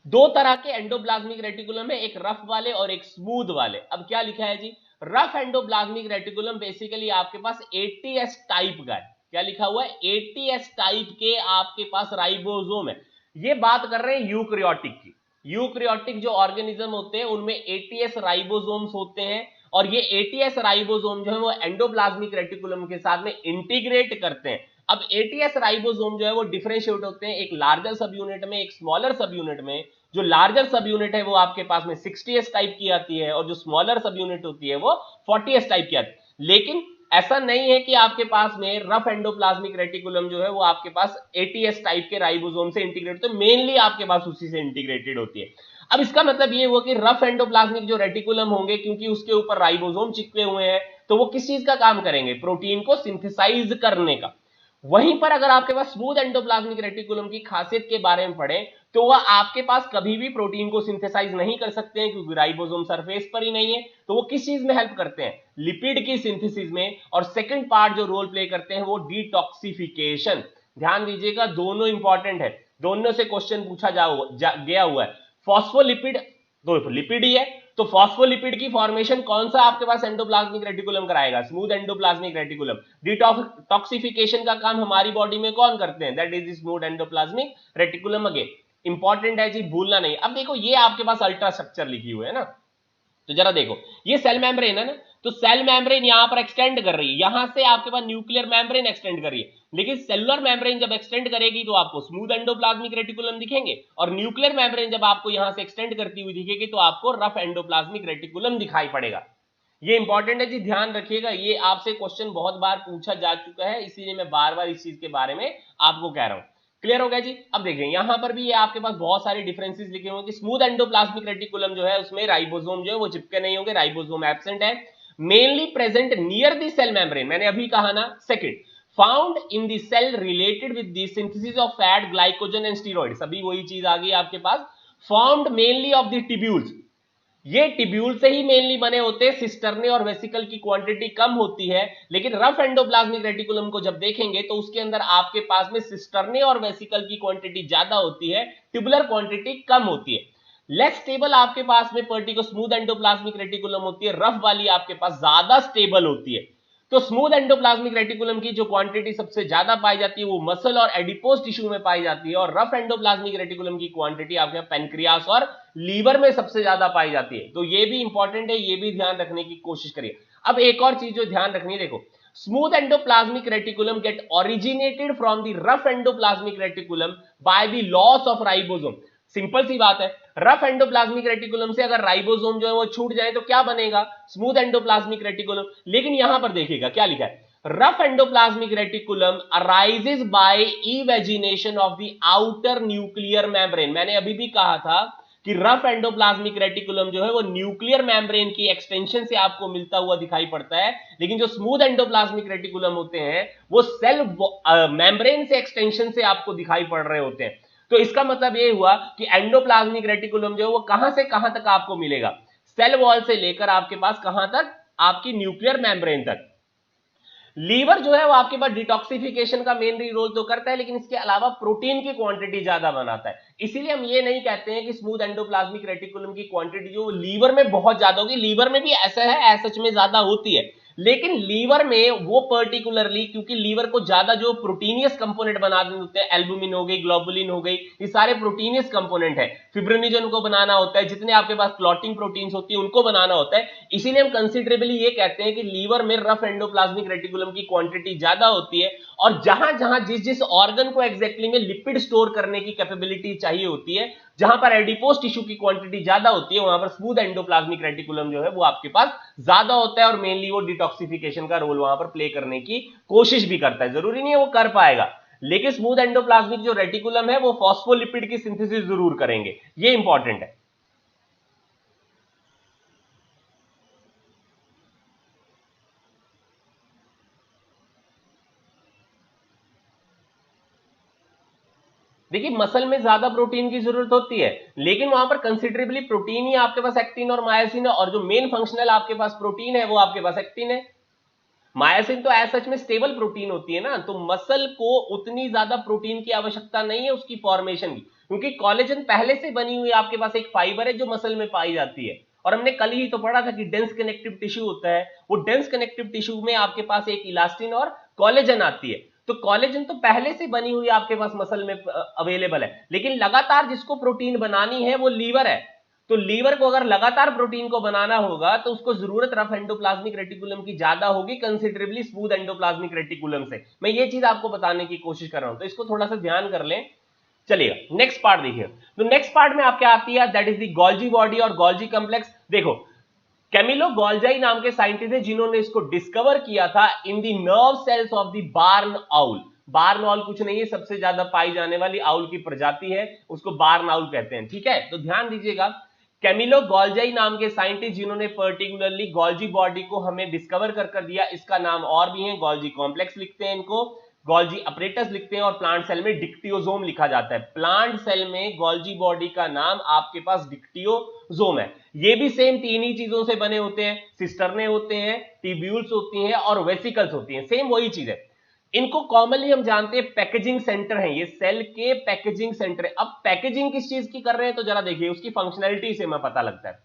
दो तरह के एंडोप्लाज्मिक रेटिकुलम है, एक रफ वाले और एक स्मूथ वाले। अब क्या लिखा है जी, रफ एंडोप्लाज्मिक रेटिकुलम बेसिकली आपके पास एटीएस टाइप का है। क्या लिखा हुआ है, एटीएस टाइप के आपके पास राइबोसोम है। ये बात कर रहे हैं यूकैरियोटिक की। यूकैरियोटिक जो ऑर्गेनिज्म होते हैं उनमें एटीएस राइबोसोम्स होते हैं, और ये एटीएस राइबोसोम जो है वो एंडोप्लाज्मिक रेटिकुलम के साथ में इंटीग्रेट करते हैं। अब एटीएस राइबोसोम जो है वो डिफरेंशिएट होते हैं, एक लार्जर सब यूनिट में, एक स्मॉलर सब यूनिट में। जो लार्जर सब यूनिट है वो आपके पास में 60s टाइप की आती है, और जो स्मॉलर सब यूनिट होती है वो 40s टाइप की आती है। लेकिन ऐसा नहीं है कि आपके पास में रफ एंडोप्लाज्मिक रेटिकुलम जो है वो आपके पास एटीएस टाइप के राइबोसोम से इंटीग्रेट होते हैं, मेनली आपके पास उसी से इंटीग्रेटेड होती है। अब इसका मतलब ये हुआ कि रफ एंडोप्लाज्मिक जो रेटिकुलम होंगे, क्योंकि उसके ऊपर राइबोसोम चिपके हुए हैं, तो वो किस चीज का काम करेंगे, प्रोटीन को सिंथेसाइज करने का। वहीं पर अगर आपके पास स्मूथ एंडोप्लाज्मिक रेटिकुलम की खासियत के बारे में पढ़ें तो वह आपके पास कभी भी प्रोटीन को सिंथेसाइज नहीं कर सकते हैं, क्योंकि राइबोसोम सरफेस पर ही नहीं है। तो वो किस चीज में हेल्प करते हैं, लिपिड की सिंथेसिस में। और सेकंड पार्ट जो रोल प्ले करते हैं वो डिटॉक्सिफिकेशन। ध्यान दीजिएगा, दोनों इंपॉर्टेंट है, दोनों से क्वेश्चन पूछा गया हुआ है। फॉस्फोलिपिड तो लिपिड ही है, तो फॉस्फोलिपिड की फॉर्मेशन कौन सा आपके पास एंडोप्लाज्मिक रेटिकुलम कराएगा, स्मूथ एंडोप्लाज्मिक रेटिकुलम। डिटॉक्सिफिकेशन का काम हमारी बॉडी में कौन करते हैं, that is smooth endoplasmic reticulum. Again important है जी, भूलना नहीं। अब देखो ये आपके पास अल्ट्रा स्ट्रक्चर लिखी हुई है ना, तो जरा देखो ये सेल मेम्ब्रेन है ना, तो सेल मेम्ब्रेन यहां पर एक्सटेंड कर रही है, यहां से आपके पास न्यूक्लियर मेम्ब्रेन एक्सटेंड कर रही है। लेकिन सेलुलर मेम्ब्रेन जब एक्सटेंड करेगी तो आपको स्मूथ एंडोप्लाज्मिक रेटिकुलम दिखेंगे, और न्यूक्लियर मेम्ब्रेन जब आपको यहां से एक्सटेंड करती हुई दिखेगी तो आपको रफ एंडोप्लाज्मिक रेटिकुलम दिखाई पड़ेगा। ये इंपॉर्टेंट है जी, ध्यान रखिएगा, ये आपसे क्वेश्चन बहुत बार पूछा जा चुका है, इसीलिए मैं बार बार इस चीज के बारे में आपको कह रहा हूं। क्लियर हो गया जी। अब देखिए यहां पर भी ये आपके पास बहुत सारे डिफरेंसेस लिखे हुए हैं कि स्मूथ एंडोप्लाज्मिक रेटिकुलम जो है उसमें राइबोसोम जो है वो चिपके नहीं होंगे, राइबोसोम एब्सेंट है, mainly present near the cell membrane. मैंने अभी कहा ना, second found in the cell related with the synthesis of fat, glycogen and steroid. सभी वही चीज आ गई आपके पास। Formed mainly of the tubules, ये टिब्यूल से ही मेनली बने होते हैं, सिस्टर्ने और वेसिकल की क्वांटिटी कम होती है। लेकिन रफ एंडोप्लाज्मिक रेटिकुलम को जब देखेंगे तो उसके अंदर आपके पास में सिस्टर्ने और वेसिकल की क्वांटिटी ज्यादा होती है, ट्यूबुलर क्वांटिटी कम होती है। लेस स्टेबल आपके पास में पर्टिकुलर स्मूथ एंडोप्लाज्मिक रेटिकुलम होती है, रफ वाली आपके पास ज्यादा स्टेबल होती है। तो स्मूथ एंडोप्लाज्मिक रेटिकुलम की जो क्वांटिटी सबसे ज्यादा पाई जाती है वो मसल और एडिपोज टिश्यू में पाई जाती है, और रफ एंडोप्लाज्मिक रेटिकुलम की क्वांटिटी आपके पेनक्रियास और लीवर में सबसे ज्यादा पाई जाती है। तो ये भी इंपॉर्टेंट है, ये भी ध्यान रखने की कोशिश करिए। अब एक और चीज जो ध्यान रखनी है, देखो smooth endoplasmic reticulum get originated from the rough endoplasmic reticulum by the loss of ribosome. Simple सी बात है, रफ एंडोप्लाज्मिक रेटिकुलम से अगर राइबोसोम जो है वो छूट जाए तो क्या बनेगा, स्मूथ एंडोप्लाज्मिक रेटिकुलम। लेकिन यहां पर देखिएगा क्या लिखा है, rough endoplasmic reticulum arises by evagination of the outer nuclear membrane. मैंने अभी भी कहा था कि रफ एंडोप्लाज्मिक रेटिकुलम जो है वो न्यूक्लियर मेम्ब्रेन की एक्सटेंशन से आपको मिलता हुआ दिखाई पड़ता है, लेकिन जो स्मूथ एंडोप्लाज्मिक रेटिकुलम होते हैं वो सेल मेम्ब्रेन से एक्सटेंशन से आपको दिखाई पड़ रहे होते हैं। तो इसका मतलब ये हुआ कि एंडोप्लाज्मिक रेटिकुलम जो है वो कहां से कहां तक आपको मिलेगा, सेल वॉल से लेकर आपके पास कहां तक, आपकी न्यूक्लियर मेम्ब्रेन तक। लीवर जो है वो आपके पास डिटॉक्सिफिकेशन का मेन रोल तो करता है, लेकिन इसके अलावा प्रोटीन की क्वांटिटी ज्यादा बनाता है। इसीलिए हम ये नहीं कहते हैं कि स्मूथ एंडोप्लाज्मिक रेटिकुलम की क्वांटिटी जो लीवर में बहुत ज्यादा होगी, लीवर में भी ऐसा है, सच में ज्यादा होती है, लेकिन लीवर में वो पर्टिकुलरली क्योंकि लीवर को ज्यादा जो प्रोटीनियस कंपोनेंट बना देते हैं, एल्बुमिन हो गई, ग्लोबुलिन हो गई, ये सारे प्रोटीनियस कंपोनेंट है, फिब्रिनोजन को बनाना होता है, जितने आपके पास क्लॉटिंग प्रोटीन्स होती है उनको बनाना होता है। इसीलिए हम कंसिडरेबली ये कहते हैं कि लीवर में रफ एंडोप्लाज्मिक रेटिकुलम की क्वांटिटी ज्यादा होती है, और जहां जहां जिस जिस ऑर्गन को एग्जैक्टली में लिपिड स्टोर करने की कैपेबिलिटी चाहिए होती है, जहां पर एडिपोज टिश्यू की क्वांटिटी ज्यादा होती है, वहां पर स्मूथ एंडोप्लाज्मिक रेटिकुलम जो है वो आपके पास ज्यादा होता है, और मेनली वो डिटॉक्सिफिकेशन का रोल वहां पर प्ले करने की कोशिश भी करता है। जरूरी नहीं है वो कर पाएगा, लेकिन स्मूथ एंडोप्लाज्मिक जो रेटिकुलम है वो फॉस्फोलिपिड की सिंथेसिस जरूर करेंगे, ये इंपॉर्टेंट है। देखिए मसल में ज्यादा प्रोटीन की जरूरत होती है, लेकिन वहां पर कंसिडरेबली प्रोटीन ही आपके पास एक्टिन और मायोसिन है, और जो मेन फंक्शनल आपके पास प्रोटीन है वो आपके पास एक्टिन है। मायोसिन तो एज सच में स्टेबल प्रोटीन होती है ना, तो मसल को उतनी ज्यादा प्रोटीन की आवश्यकता नहीं है उसकी फॉर्मेशन की, क्योंकि कोलेजन पहले से बनी हुई आपके पास एक फाइबर है जो मसल में पाई जाती है। और हमने कल ही तो पढ़ा था कि डेंस कनेक्टिव टिश्यू होता है, वो डेंस कनेक्टिव टिश्यू में आपके पास एक इलास्टिन और कोलेजन आती है, तो कोलेजन तो पहले से बनी हुई आपके पास मसल में अवेलेबल है, लेकिन लगातार जिसको प्रोटीन बनानी है वो लीवर है। तो लीवर को अगर लगातार प्रोटीन को बनाना होगा तो उसको जरूरत रफ एंडोप्लाज्मिक रेटिकुलम की ज्यादा होगी कंसिडरेबली स्मूथ एंडोप्लाज्मिक रेटिकुलम से। मैं ये चीज आपको बताने की कोशिश कर रहा हूं, तो इसको थोड़ा सा ध्यान कर लें। चलिएगा नेक्स्ट पार्ट देखिए, तो नेक्स्ट पार्ट में आपके आती है that is the Golgi body और गोल्जी कॉम्प्लेक्स। देखो कैमिलो गोल्जाई नाम के साइंटिस्ट है जिन्होंने इसको डिस्कवर किया था in the nerve cells of the barn owl. Barn owl कुछ नहीं है, सबसे ज्यादा पाई जाने वाली आउल की प्रजाति है, उसको बार्न आउल कहते हैं, ठीक है। तो ध्यान दीजिएगा, कैमिलो गोल्जाई नाम के साइंटिस्ट जिन्होंने पर्टिकुलरली गोल्जी बॉडी को हमें डिस्कवर कर दिया, इसका नाम और भी है, गोल्जी कॉम्प्लेक्स लिखते हैं इनको, गोल्जी अपरेटस लिखते हैं, और प्लांट सेल में डिक्टियोजोम लिखा जाता है। प्लांट सेल में गोल्जी बॉडी का नाम आपके पास डिक्टियोजोम है। ये भी सेम तीन ही चीजों से बने होते हैं, सिस्टरने होते हैं, टिब्यूल्स होती हैं और वेसिकल्स होती हैं, सेम वही चीज है। इनको कॉमनली हम जानते हैं पैकेजिंग सेंटर है, ये सेल के पैकेजिंग सेंटर है। अब पैकेजिंग किस चीज की कर रहे हैं तो जरा देखिए, उसकी फंक्शनैलिटी से हमें पता लगता है।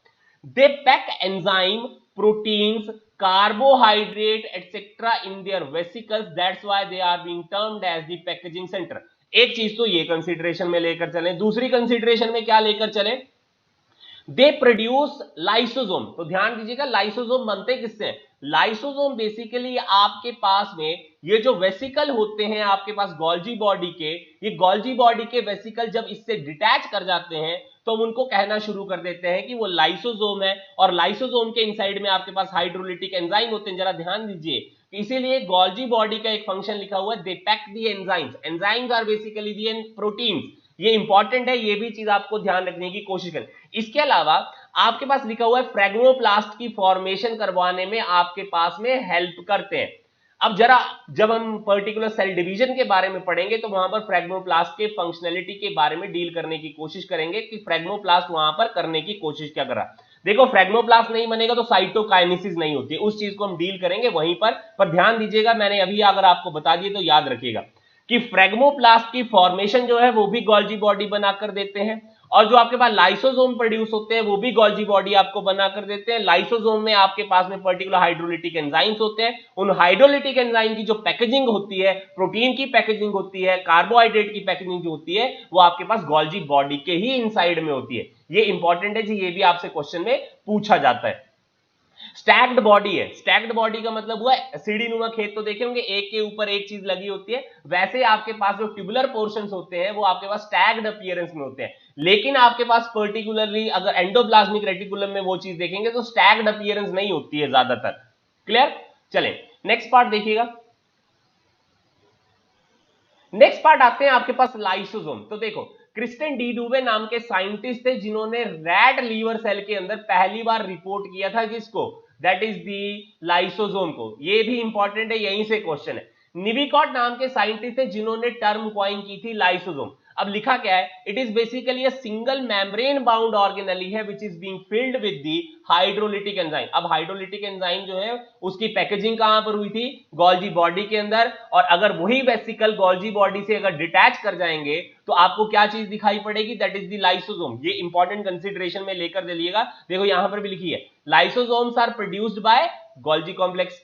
They pack enzyme, proteins, carbohydrate etcetera in their vesicles, that's why they are being termed as the packaging centre. एक चीज तो ये कंसीडरेशन में लेकर चलें, दूसरी कंसीडरेशन में क्या लेकर चलें, दे प्रोड्यूस लाइसोसोम। तो ध्यान दीजिएगा लाइसोसोम बनते किससे, लाइसोसोम बेसिकली आपके पास में ये जो वेसिकल होते हैं आपके पास गोल्जी बॉडी के, ये गोल्जी बॉडी के वेसिकल जब इससे डिटैच कर जाते हैं तो हम उनको कहना शुरू कर देते हैं कि वो लाइसोसोम है, और लाइसोसोम के इनसाइड में आपके पास हाइड्रोलिटिक एंजाइम होते हैं। जरा ध्यान दीजिए, इसीलिए गोल्जी बॉडी का एक फंक्शन लिखा हुआ है, they pack the enzymes, enzymes are basically the proteins, ये इंपॉर्टेंट है, ये भी चीज आपको ध्यान रखने की कोशिश करें। इसके अलावा आपके पास लिखा हुआ है फ्रेगमोप्लास्ट की फॉर्मेशन करवाने में आपके पास में हेल्प करते हैं। अब जरा जब हम पर्टिकुलर सेल डिवीजन के बारे में पढ़ेंगे तो वहां पर फ्रेगमोप्लास्ट के फंक्शनैलिटी के बारे में डील करने की कोशिश करेंगे कि फ्रेगमोप्लास्ट वहां पर करने की कोशिश क्या कर रहा है। देखो फ्रेगमोप्लास्ट नहीं बनेगा तो साइटोकाइनेसिस नहीं होती है, उस चीज को हम डील करेंगे वहीं पर ध्यान दीजिएगा, मैंने अभी अगर आपको बता दिए तो याद रखिएगा कि फ्रेगमोप्लास्ट की फॉर्मेशन जो है वो भी गोल्जी बॉडी बनाकर देते हैं, और जो आपके पास लाइसोसोम प्रोड्यूस होते हैं वो भी गोल्जी बॉडी आपको बनाकर देते हैं। लाइसोसोम में आपके पास में पर्टिकुलर हाइड्रोलिटिक एंजाइम्स होते हैं, उन हाइड्रोलिटिक एंजाइम की जो पैकेजिंग होती है, प्रोटीन की पैकेजिंग होती है, कार्बोहाइड्रेट की पैकेजिंग जो होती है, वो आपके पास गोल्जी बॉडी के ही इनसाइड में होती है। ये इंपॉर्टेंट है जी, ये भी आपसे क्वेश्चन में पूछा जाता है। स्टैक्ड बॉडी है, स्टैक्ड बॉडी का मतलब हुआ सीढ़ी नुमा खेत, तो देखे होंगे एक के ऊपर एक चीज लगी होती है, वैसे आपके पास जो ट्यूबुलर पोर्शंस होते हैं वो आपके पास स्टैक्ड अपीयरेंस में होते हैं। लेकिन आपके पास पर्टिकुलरली अगर एंडोप्लाज्मिक रेटिकुलम में वो चीज देखेंगे तो स्टैक्ड अपीयरेंस नहीं होती है ज्यादातर। क्लियर, चलें नेक्स्ट पार्ट देखिएगा। नेक्स्ट पार्ट आते हैं आपके पास लाइसोसोम। तो देखो क्रिस्टन डी डुवे नाम के साइंटिस्ट थे जिन्होंने रैट लीवर सेल के अंदर पहली बार रिपोर्ट किया था किसको, दैट इज दी लाइसोसोम को। ये भी इंपॉर्टेंट है, यहीं से क्वेश्चन है। निविकॉट नाम के साइंटिस्ट थे जिन्होंने टर्म कॉइन की थी लाइसोसोम। अब लिखा क्या है, it is basically a single membrane bound organelle है which is being filled with the hydrolytic enzyme. अब हाइड्रोलिटिक एंजाइम जो है उसकी पैकेजिंग कहां पर हुई थी, गोल्जी बॉडी के अंदर। और अगर वही वेसिकल गोल्जी बॉडी से अगर डिटैच कर जाएंगे तो आपको क्या चीज दिखाई पड़ेगी, दैट इज द लाइसोसोम। ये इंपॉर्टेंट कंसीडरेशन में लेकर चलिएगा। देखो यहां पर भी लिखी है, lysosomes are produced by Golgi complex.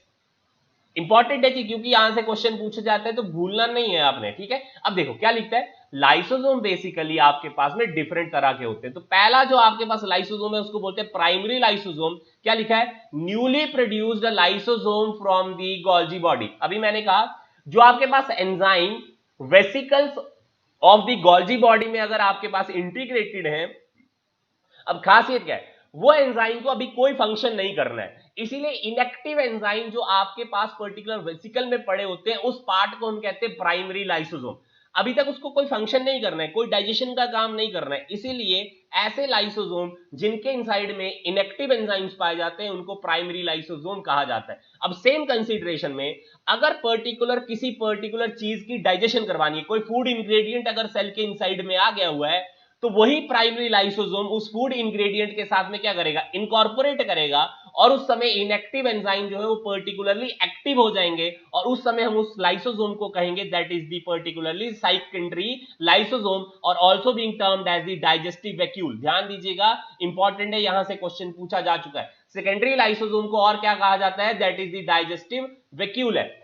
Important है क्योंकि यहां से क्वेश्चन पूछे जाते हैं तो भूलना नहीं है आपने, ठीक है। अब देखो क्या लिखता है, लाइसोसोम बेसिकली आपके पास में डिफरेंट तरह के होते हैं। तो पहला जो आपके पास लाइसोसोम है उसको बोलते हैं प्राइमरी लाइसोसोम। क्या लिखा है, newly produced lysosome from the Golgi body. अभी मैंने कहा जो आपके पास enzyme vesicles of the Golgi body में अगर आपके पास इंटीग्रेटेड है, अब खासियत क्या है, वो एंजाइम को अभी कोई फंक्शन नहीं करना है, इसीलिए इनएक्टिव एंजाइम जो आपके पास पर्टिकुलर वेसिकल में पड़े होते हैं उस पार्ट को हम कहते हैं प्राइमरी लाइसोसोम। अभी तक उसको कोई फंक्शन नहीं करना है, कोई डाइजेशन का काम नहीं करना है, इसीलिए ऐसे लाइसोसोम जिनके इनसाइड में इनएक्टिव एंजाइम्स पाए जाते हैं उनको प्राइमरी लाइसोसोम कहा जाता है। अब सेम कंसीडरेशन में अगर किसी पर्टिकुलर चीज की डाइजेशन करवानी है, कोई फूड इंग्रेडिएंट अगर सेल के इनसाइड में आ गया हुआ है, तो वही प्राइमरी लाइसोसोम उस फूड इंग्रेडिएंट के साथ में क्या करेगा, इनकॉर्पोरेट करेगा, और उस समय इनएक्टिव एंजाइम जो है वो पर्टिकुलरली एक्टिव हो जाएंगे, और उस समय हम उस लाइसोसोम को कहेंगे that is the particularly secondary lysosome, और also being termed as the digestive vacuole. ध्यान दीजिएगा, इंपॉर्टेंट है, यहां से क्वेश्चन पूछा जा चुका है। सेकेंडरी लाइसोसोम को और क्या कहा जाता है, that is the digestive vacuole है।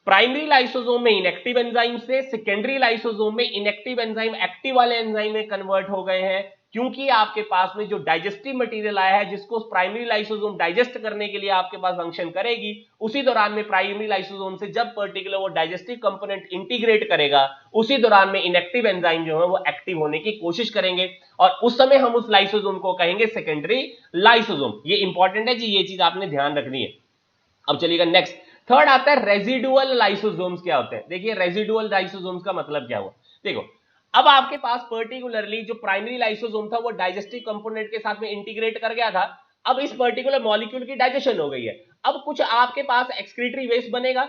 प्राइमरी लाइसोसोम में इनएक्टिव एंजाइम से सेकेंडरी लाइसोसोम में इनएक्टिव एंजाइम एक्टिव वाले एंजाइम में कन्वर्ट हो गए हैं, क्योंकि आपके पास में जो डाइजेस्टिव मटेरियल आया है जिसको प्राइमरी लाइसोसोम डाइजेस्ट करने के लिए आपके पास फंक्शन करेगी, उसी दौरान में प्राइमरी लाइसोसोम से जब पर्टिकुलर वो डाइजेस्टिव कंपोनेंट इंटीग्रेट करेगा, उसी दौरान में इनएक्टिव एंजाइम जो है वो एक्टिव होने की कोशिश करेंगे, और उस समय हम उस लाइसोसोम को कहेंगे सेकेंडरी लाइसोसोम। ये इंपॉर्टेंट है जी, ये चीज आपने ध्यान रखनी है। अब चलिएगा नेक्स्ट, थर्ड आता है रेजिडुअल लाइसोसोम्स। क्या होते हैं, देखिए रेजिडुअल लाइसोसोम्स का मतलब क्या हुआ। देखो अब आपके पास पर्टिकुलरली जो प्राइमरी लाइसोसोम था वो डाइजेस्टिव कंपोनेंट के साथ में इंटीग्रेट कर गया था। अब इस पर्टिकुलर मॉलिक्यूल की डाइजेशन हो गई है, अब कुछ आपके पास एक्सक्रीटरी वेस्ट बनेगा,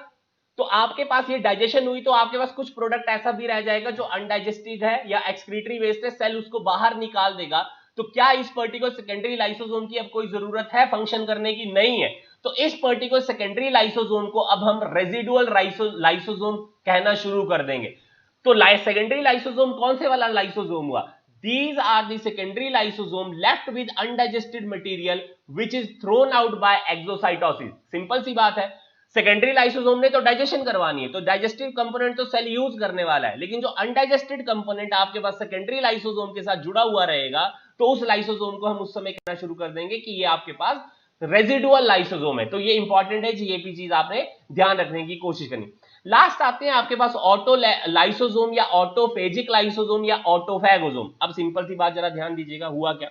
तो आपके पास ये डाइजेशन हुई तो आपके पास कुछ प्रोडक्ट ऐसा भी रह जाएगा जो अनडाइजेस्टेड है या एक्सक्रीटरी वेस्ट है, सेल उसको बाहर निकाल देगा। तो क्या इस पर्टिकुलर सेकेंडरी लाइसोसोम की अब कोई जरूरत है फंक्शन करने की, नहीं है। तो इस पर्टिकुलर सेकेंडरी लाइसोसोम को अब हम रेजिडुअल लाइसोसोम कहना शुरू कर देंगे। तो सेकेंडरी लाइसोसोम कौन से वाला लाइसोसोम हुआ, these are the secondary lysosome left with undigested material which is thrown out by exocytosis। सिंपल सी बात है, सेकेंडरी लाइसोसोम ने तो डाइजेशन करवानी है, तो डाइजेस्टिव कंपोनेंट तो सेल यूज करने वाला है, लेकिन जो अनडाइजेस्टेड कंपोनेंट आपके पास सेकेंडरी लाइसोसोम के साथ जुड़ा हुआ रहेगा, तो उस लाइसोसोम को हम उस समय कहना शुरू कर देंगे कि ये आपके पास रेजिडुअल लाइसोसोम है। तो ये इंपॉर्टेंट है, जीएपी चीज आपने ध्यान रखने की कोशिश करनी। लास्ट आते हैं आपके पास ऑटो लाइसोसोम या ऑटोफेजिक लाइसोसोम या ऑटोफैगोसोम। अब सिंपल सी बात जरा ध्यान दीजिएगा, हुआ क्या,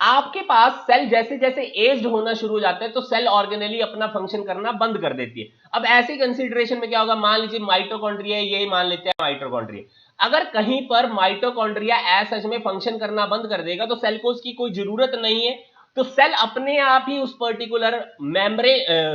आपके पास सेल जैसे जैसे एज्ड होना शुरू हो जाता है तो सेल ऑर्गेनेली अपना फंक्शन करना बंद कर देती है। अब ऐसी कंसीडरेशन में क्या होगा, मान लीजिए माइटोकॉन्ड्रिया, यही मान लेते हैं माइटोकॉन्ड्रिया, अगर कहीं पर माइटोकॉन्ड्रिया एज सच में फंक्शन करना बंद कर देगा तो सेल को उसकी कोई जरूरत नहीं है, तो सेल अपने आप ही उस पर्टिकुलर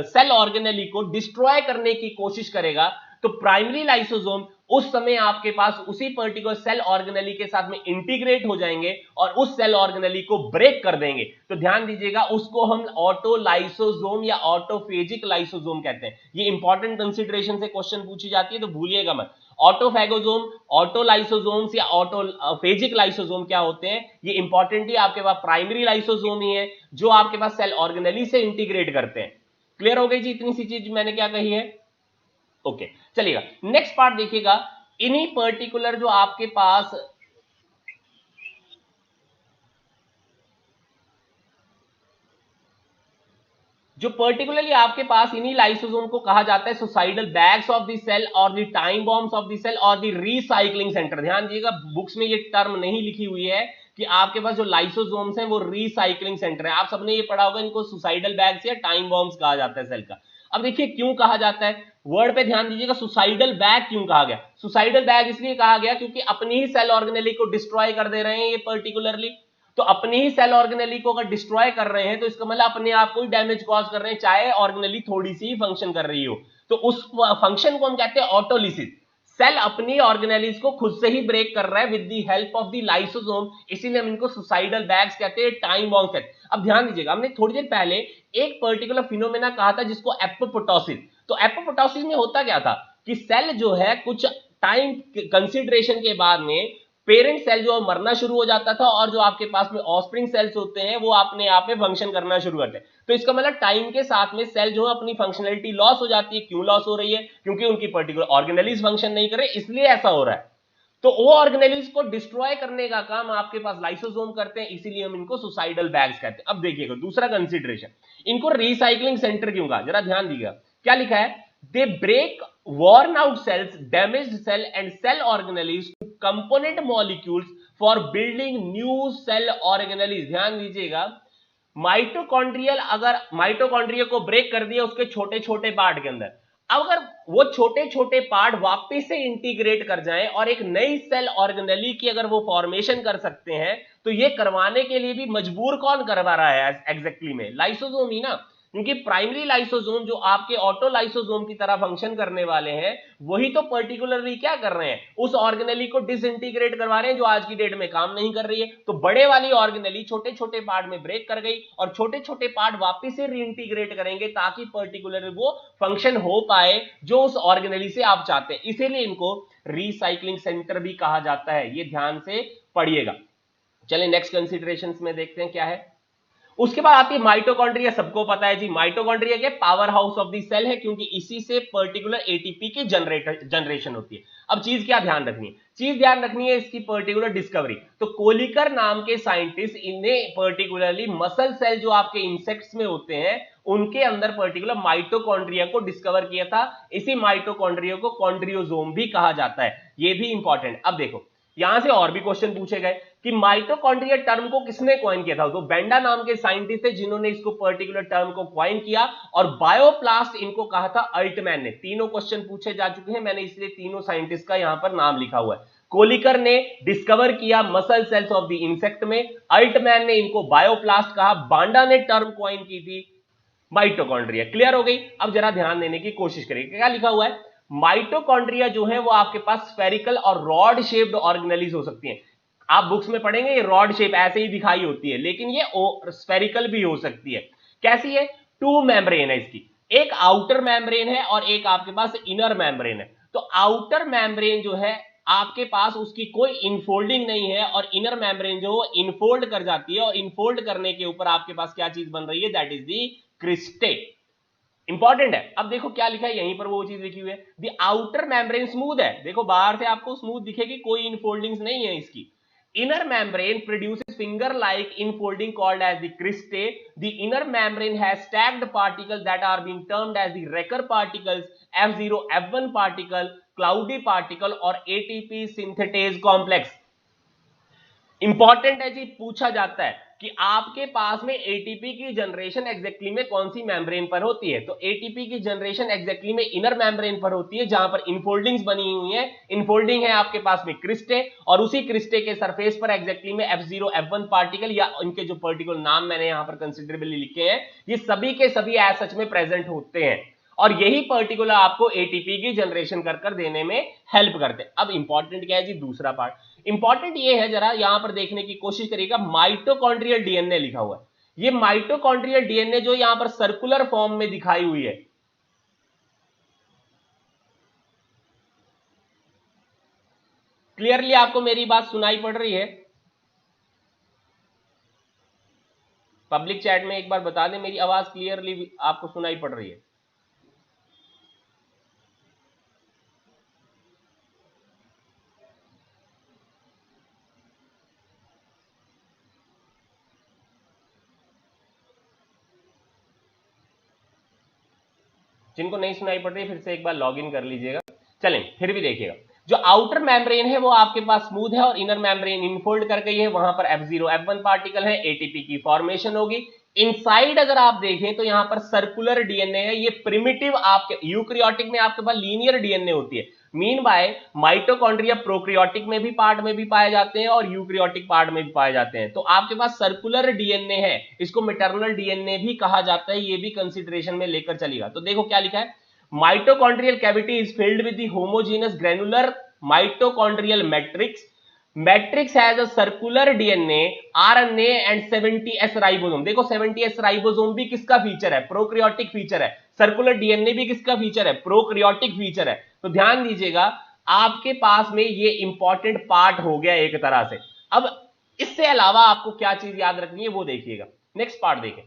सेल ऑर्गेनेली को डिस्ट्रॉय करने की कोशिश करेगा। तो प्राइमरी लाइसोसोम उस समय आपके पास उसी पर्टिकुलर सेल ऑर्गेनेली के साथ में इंटीग्रेट हो जाएंगे और उस सेल ऑर्गेनेली को ब्रेक कर देंगे। तो ध्यान दीजिएगा, उसको हम ऑटो लाइसोसोम या ऑटोफेजिक लाइसोसोम कहते हैं। ये इंपॉर्टेंट कंसीडरेशन से क्वेश्चन पूछी जाती है, तो भूलिएगा मत। ऑटोफैगोसोम, ऑटोलाइसोसोम्स या ऑटोफेजिक लाइसोसोम क्या होते हैं, ये इंपॉर्टेंट ही आपके पास प्राइमरी लाइसोसोम ही है जो आपके पास सेल ऑर्गेनेली से इंटीग्रेट करते हैं। क्लियर हो गई जी, इतनी सी चीज मैंने क्या कही है। ओके चलिएगा नेक्स्ट पार्ट देखिएगा, इन्हीं पर्टिकुलर जो आपके पास जो पर्टिकुलरली आपके पास इन्हीं लाइसोसोम को कहा जाता है suicidal bags of the cell और the time bombs of the cell और द रीसाइक्लिंग सेंटर। ध्यान दीजिएगा, बुक्स में ये टर्म नहीं लिखी हुई है कि आपके पास जो लाइसोसोम्स हैं वो रीसाइक्लिंग सेंटर है। आप सबने ये पढ़ा होगा, इनको सुसाइडल बैग्स या टाइम बॉम्ब्स कहा जाता है सेल का। अब देखिए क्यों कहा जाता है, वर्ड पे ध्यान दीजिएगा, सुसाइडल बैग क्यों कहा गया? सुसाइडल बैग इसलिए कहा गया क्योंकि अपनी ही सेल ऑर्गेनेली को डिस्ट्रॉय कर दे रहे हैं ये पर्टिकुलरली। तो अपनी ही सेल ऑर्गेनेली को अगर डिस्ट्रॉय कर रहे हैं तो इसका मतलब अपने आप को ही डैमेज कॉज कर रहे हैं, चाहे ऑर्गेनेली थोड़ी सी ही फंक्शन कर रही हो। तो उस फंक्शन को हम कहते हैं ऑटोलिसिस। सेल अपनी ऑर्गेनेलीज को खुद से ही ब्रेक कर रहा है with the help of the lysosome, इसीलिए हम इनको सुसाइडल बैग्स कहते हैं, टाइम बॉम्ब कहते हैं। अब ध्यान दीजिएगा, हमने थोड़ी देर पहले एक पर्टिकुलर फिनोमेना कहा था जिसको एपोप्टोसिस। तो एपोप्टोसिस में होता क्या था कि सेल जो है कुछ टाइम कंसिडरेशन के बाद में पेरेंट सेल जो मरना शुरू हो जाता था और जो आपके पास में ऑस्प्रिंग सेल्स होते हैं वो अपने आप में फंक्शन करना शुरू करते हैं। तो इसका मतलब टाइम के साथ में सेल जो है अपनी फंक्शनलिटी लॉस हो जाती है। क्यों लॉस हो रही है? क्योंकि उनकी पर्टिकुलर ऑर्गेनेलीज फंक्शन नहीं कर रहे, इसलिए ऐसा हो रहा है। तो वो ऑर्गेनेलीज को डिस्ट्रॉय करने का काम आपके पास लाइसोसोम करते हैं, इसीलिए हम इनको सुसाइडल बैग्स कहते हैं। अब देखिएगा दूसरा कंसिडरेशन, इनको रिसाइकलिंग सेंटर क्यों कहा, जरा ध्यान दीजिएगा क्या लिखा है, they break worn out cells, damaged cell and cell organelles to component molecules for building new cell organelles। ध्यान दीजिएगा, माइटोकॉन्ड्रियल, अगर माइटोकॉन्ड्रिया को ब्रेक कर दिया उसके छोटे छोटे पार्ट के अंदर, अगर वो छोटे छोटे पार्ट वापस से इंटीग्रेट कर जाएं और एक नई सेल ऑर्गेनेली की अगर वो फॉर्मेशन कर सकते हैं, तो ये करवाने के लिए भी मजबूर कौन करवा रहा है एग्जैक्टली में? लाइसोसोम ही ना, क्योंकि प्राइमरी लाइसोसोम जो आपके ऑटो लाइसोसोम की तरह फंक्शन करने वाले हैं, वही तो पर्टिकुलरली क्या कर रहे हैं, उस ऑर्गेनेली को डिसइंटीग्रेट करवा रहे हैं जो आज की डेट में काम नहीं कर रही है। तो बड़े वाली ऑर्गेनेली छोटे छोटे पार्ट में ब्रेक कर गई और छोटे छोटे पार्ट वापस से रीइंटीग्रेट करेंगे ताकि पर्टिकुलर वो फंक्शन हो पाए जो उस ऑर्गेनेली से आप चाहते हैं। इसीलिए इनको रिसाइकलिंग सेंटर भी कहा जाता है, ये ध्यान से पढ़िएगा। चलिए नेक्स्ट कंसीडरेशंस में देखते हैं क्या है। उसके बाद आती है माइटोकॉन्ड्रिया। सबको पता है जी, माइटोकॉन्ड्रिया के power house of the cell है, क्योंकि इसी से पर्टिकुलर एटीपी की जनरेशन होती है। अब चीज क्या ध्यान रखनी है, चीज ध्यान रखनी है इसकी पर्टिकुलर डिस्कवरी। तो कोलिकर नाम के साइंटिस्ट इन्हें पर्टिकुलरली मसल सेल जो आपके इंसेक्ट्स में होते हैं उनके अंदर पर्टिकुलर माइटोकॉन्ड्रिया को डिस्कवर किया था। इसी माइटोकॉन्ड्रिया को कॉन्ड्रियोसोम भी कहा जाता है, ये भी इंपॉर्टेंट। अब देखो यहां से और भी क्वेश्चन पूछे गए कि माइटोकॉन्ड्रिया टर्म को किसने कॉइन किया था। तो बेंडा नाम के साइंटिस्ट थे जिन्होंने इसको पर्टिकुलर टर्म को कॉइन किया, और बायोप्लास्ट इनको कहा था अल्टमैन ने। तीनों क्वेश्चन पूछे जा चुके हैं, मैंने इसलिए तीनों साइंटिस्ट का यहां पर नाम लिखा हुआ है। कोलिकर ने डिस्कवर किया muscle cells of the insect में, अल्टमैन ने इनको बायोप्लास्ट कहा, बांडा ने टर्म कॉइन की थी माइटोकॉन्ड्रिया। क्लियर हो गई? अब जरा ध्यान देने की कोशिश करिए, क्या लिखा हुआ है, माइटोकॉन्ड्रिया जो है वो आपके पास स्फेरिकल और रॉड शेप्ड ऑर्गेनेलीज हो सकती हैं। आप बुक्स में पढ़ेंगे ये रॉड शेप ऐसे ही दिखाई होती है, लेकिन ये स्फेरिकल भी हो सकती है। कैसी है? टू मेम्ब्रेन है इसकी, एक आउटर मेम्ब्रेन है और एक आपके पास इनर मेम्ब्रेन है। तो आउटर मेम्ब्रेन जो है आपके पास उसकी कोई इनफोल्डिंग नहीं है, और इनर मेम्ब्रेन जो इनफोल्ड कर जाती है, और इनफोल्ड करने के ऊपर आपके पास क्या चीज बन रही है, that is the cristae. Important है। अब देखो क्या लिखा है, यहीं पर वो चीज लिखी हुई है, द आउटर मेम्ब्रेन स्मूथ है। देखो बाहर से आपको स्मूथ दिखेगी, कोई इनफोल्डिंग्स नहीं है इसकी। Inner membrane produces finger like infolding called as the cristae. The inner membrane has stacked particles that are being termed as the Racker particles, F0 F1 particle, cloudy particle और ATP synthetase complex. Important है जी, पूछा जाता है कि आपके पास में ATP की जनरेशन एग्जैक्टली में कौन सी मेम्ब्रेन पर होती है। तो एटीपी की जनरेशन एग्जैक्टली में इनर मेम्ब्रेन पर होती है, जहां पर इनफोल्डिंग्स बनी हुई है। इनफोल्डिंग है आपके पास में क्रिस्टे, और उसी क्रिस्टे के सरफेस पर एग्जैक्टली में F0 F1 पार्टिकल, या उनके जो पर्टिकुलर नाम मैंने यहां पर कंसिडरेबली लिखे हैं, ये सभी के सभी एज सच में प्रेजेंट होते हैं, और यही पर्टिकुलर आपको एटीपी की जनरेशन कर देने में हेल्प करते हैं। अब इंपॉर्टेंट क्या है जी, दूसरा पार्ट इंपॉर्टेंट ये है, जरा यहां पर देखने की कोशिश करिएगा, माइटोकॉन्ड्रियल डीएनए लिखा हुआ है। ये माइटोकॉन्ड्रियल डीएनए जो यहां पर सर्कुलर फॉर्म में दिखाई हुई है, क्लियरली आपको मेरी बात सुनाई पड़ रही है? पब्लिक चैट में एक बार बता दें मेरी आवाज क्लियरली आपको सुनाई पड़ रही है? जिनको नहीं सुनाई पड़ रही फिर से एक बार लॉग इन कर लीजिएगा। चलें फिर भी देखिएगा, जो आउटर मेम्ब्रेन है वो आपके पास स्मूथ है और इनर मेम्ब्रेन इनफोल्ड कर गई है, वहां पर F0 F1 पार्टिकल है, एटीपी की फॉर्मेशन होगी। इनसाइड अगर आप देखें तो यहां पर सर्कुलर डीएनए है, ये प्रिमिटिव आपके यूकैरियोटिक में आपके पास लीनियर डीएनए होती है, मीन बाय माइटोकॉन्ड्रिया प्रोकैरियोटिक में भी पार्ट में भी पाए जाते हैं और यूकैरियोटिक पार्ट में भी पाए जाते हैं। तो आपके पास सर्कुलर डीएनए है, इसको मैटरनल डीएनए भी कहा जाता है, ये भी कंसीडरेशन में लेकर चलेगा। तो देखो क्या लिखा है, mitochondrial cavity is filled with the homogeneous granular mitochondrial matrix. Matrix has a circular DNA, RNA and 70s ribosome. देखो 70s राइबोसोम भी किसका फीचर है, प्रोकैरियोटिक फीचर है। सर्कुलर डीएनए भी किसका फीचर है, प्रोकैरियोटिक फीचर है। तो ध्यान दीजिएगा, आपके पास में ये इंपॉर्टेंट पार्ट हो गया एक तरह से। अब इससे अलावा आपको क्या चीज याद रखनी है वो देखिएगा। नेक्स्ट पार्ट देखें,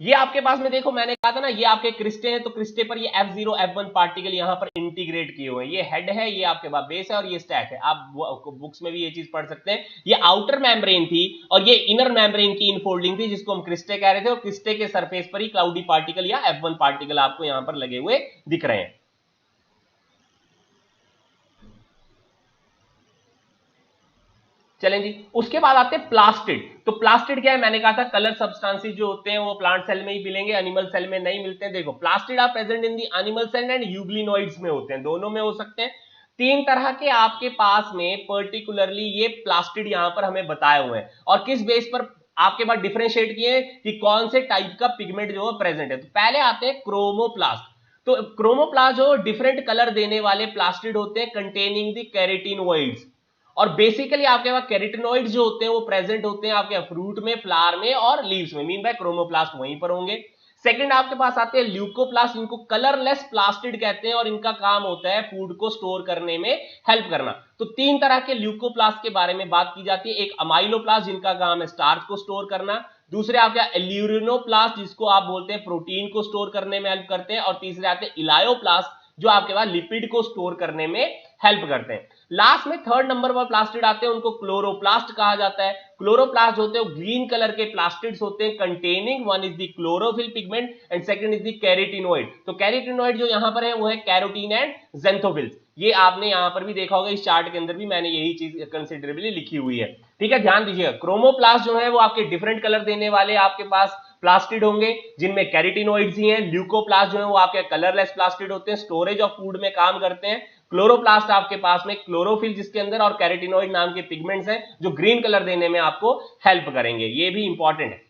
ये आपके पास में देखो मैंने कहा था ना, ये आपके क्रिस्टे हैं, तो क्रिस्टे पर ये F0 F1 पार्टिकल यहां पर इंटीग्रेट किए हुए हैं। ये हेड है, ये आपके पास बेस है और ये स्टैक है। आप बुक्स में भी ये चीज पढ़ सकते हैं। ये आउटर मेम्ब्रेन थी और ये इनर मेम्ब्रेन की इनफोल्डिंग थी, जिसको हम क्रिस्टे कह रहे थे, और क्रिस्टे के सरफेस पर ही क्लाउडी पार्टिकल या F1 पार्टिकल आपको यहां पर लगे हुए दिख रहे हैं। चलें जी, उसके बाद आते हैं प्लास्टिड। तो प्लास्टिड क्या है, मैंने कहा था कलर सब्सटेंसेस जो होते हैं वो प्लांट सेल में ही मिलेंगे, एनिमल सेल में नहीं मिलते हैं। देखो plastid are present in the animal cell and euglenoids में होते हैं, दोनों में हो सकते हैं। तीन तरह के आपके पास में पर्टिकुलरली ये प्लास्टिड यहां पर हमें बताए हुए हैं, और किस बेस पर आपके पास डिफरेंशिएट किए कि कौन से टाइप का पिगमेंट जो है प्रेजेंट है। तो पहले आते हैं क्रोमोप्लास्ट। तो क्रोमोप्लास्ट जो डिफरेंट कलर देने वाले प्लास्टिड होते हैं कंटेनिंग द कैरेटिनोइड्स, और बेसिकली आपके पास कैरोटिनॉइड्स जो होते हैं वो प्रेजेंट होते हैं आपके फ्रूट में, फ्लावर में और लीव्स में, मीन बाय क्रोमोप्लास्ट वहीं पर होंगे। सेकंड आपके पास आते हैं ल्यूकोप्लास्ट, इनको कलरलेस प्लास्टिड कहते हैं और इनका काम होता है फूड को स्टोर करने में हेल्प करना। तो तीन तरह के ल्यूकोप्लास्ट के बारे में बात की जाती है। एक अमाइलोप्लास्ट जिनका काम है स्टार्च को स्टोर करना, दूसरे आपके एल्यूरिनोप्लास्ट जिसको आप बोलते हैं प्रोटीन को स्टोर करने में हेल्प करते हैं, और तीसरे आते हैं इलायोप्लास्ट जो आपके पास लिपिड को स्टोर करने में हेल्प करते हैं। लास्ट में थर्ड नंबर पर प्लास्टिड आते हैं, उनको क्लोरोप्लास्ट कहा जाता है। क्लोरोप्लास्ट होते हैं ग्रीन कलर के प्लास्टिड्स होते हैं containing one is the chlorophyll pigment and second is the carotenoid. तो कैरोटिनॉइड जो यहां पर है वो है कैरोटीन एंड ज़ेंथोफिल्स। ये आपने यहां पर भी देखा होगा, इस चार्ट के अंदर भी मैंने यही चीज कंसिडरेबली लिखी हुई है। ठीक है, ध्यान दीजिएगा, क्रोमोप्लास्ट जो है वो आपके डिफरेंट कलर देने वाले आपके पास प्लास्टिड होंगे जिनमें कैरोटिनॉइड्स ही हैं। ल्यूकोप्लास्ट जो है वो आपके कलरलेस प्लास्टिड होते हैं, स्टोरेज ऑफ फूड में काम करते हैं। क्लोरोप्लास्ट आपके पास में क्लोरोफिल जिसके अंदर और कैरोटिनॉइड नाम के पिगमेंट्स हैं जो ग्रीन कलर देने में आपको हेल्प करेंगे, ये भी इंपॉर्टेंट है।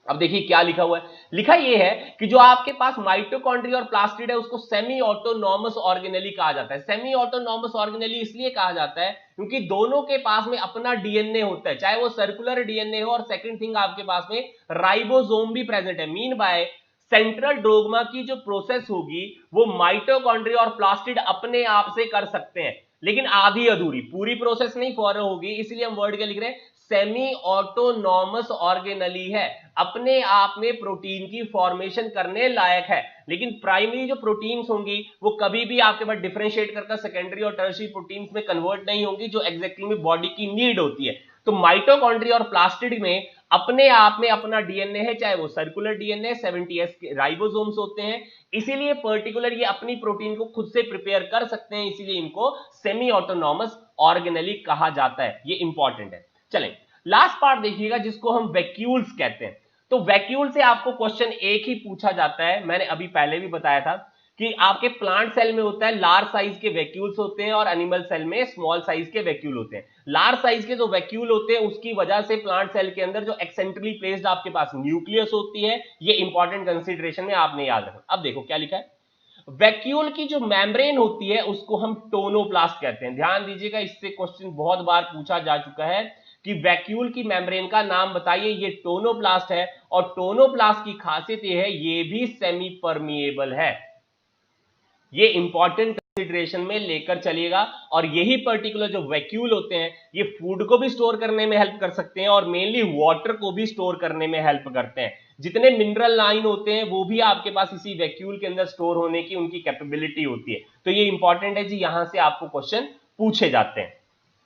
अब देखिए क्या लिखा हुआ है, लिखा ये है कि जो आपके पास माइटोकॉन्ड्रिया और प्लास्टिड है उसको सेमी ऑटोनॉमस ऑर्गेनेली कहा जाता है। सेमी ऑटोनॉमस ऑर्गेनेली इसलिए कहा जाता है क्योंकि दोनों के पास में अपना डीएनए होता है, चाहे वो सर्कुलर डीएनए हो, और सेकंड थिंग आपके पास में राइबोसोम भी प्रेजेंट है। मीन बाय सेंट्रल डोग्मा की जो प्रोसेस होगी वो माइटोकॉन्ड्रिया और प्लास्टिड अपने आप से कर सकते हैं, लेकिन आधी अधूरी, पूरी प्रोसेस नहीं फॉलो होगी। इसलिए हम वर्ड क्या लिख रहे हैं, सेमी ऑटोनॉमस ऑर्गेनली है, अपने आप में प्रोटीन की फॉर्मेशन करने लायक है, लेकिन प्राइमरी जो प्रोटीन्स होंगी वो कभी भी आपके पास डिफरेंशिएट करके सेकेंडरी और टर्शियरी प्रोटीन्स में कन्वर्ट नहीं होंगी जो एग्जैक्टली में बॉडी की नीड होती है। तो माइटोकॉन्ड्रिया और प्लास्टिड में अपने आप में अपना डीएनए है, चाहे वो सर्कुलर डीएनए 70s के राइबोसोम्स होते हैं, इसीलिए पर्टिकुलर ये अपनी प्रोटीन को खुद से प्रिपेयर कर सकते हैं, इसीलिए इनको सेमी ऑटोनॉमस ऑर्गेनली कहा जाता है। ये इंपॉर्टेंट है। चलें लास्ट पार्ट देखिएगा जिसको हम वैक्यूल्स कहते हैं। तो वैक्यूल से आपको क्वेश्चन एक ही पूछा जाता है, मैंने अभी पहले भी बताया था कि आपके प्लांट सेल में होता है लार्ज साइज के वैक्यूल्स होते हैं और एनिमल सेल में स्मॉल साइज के वैक्यूल होते हैं। लार्ज साइज के जो वैक्यूल होते हैं उसकी वजह से प्लांट सेल के अंदर जो एक्सेंट्रली प्लेस्ड आपके पास न्यूक्लियस होती है, ये इंपॉर्टेंट कंसीडरेशन में आपने याद रखना। अब देखो क्या लिखा है, वैक्यूल की जो मेम्ब्रेन होती है उसको हम टोनोप्लास्ट कहते हैं। ध्यान दीजिएगा, इससे क्वेश्चन बहुत बार पूछा जा चुका है कि वैक्यूल की मेम्ब्रेन का नाम बताइए, ये टोनोप्लास्ट है, और टोनोप्लास्ट की खासियत ये है ये भी सेमी परमिएबल है। ये इंपॉर्टेंट कंसीडरेशन में लेकर चलिएगा, और यही पर्टिकुलर जो वैक्यूल होते हैं ये फूड को भी स्टोर करने में हेल्प कर सकते हैं और मेनली वाटर को भी स्टोर करने में हेल्प करते हैं। जितने मिनरल लाइन होते हैं वो भी आपके पास इसी वैक्यूल के अंदर स्टोर होने की उनकी कैपेबिलिटी होती है। तो ये इंपॉर्टेंट है जी, यहां से आपको क्वेश्चन पूछे जाते हैं।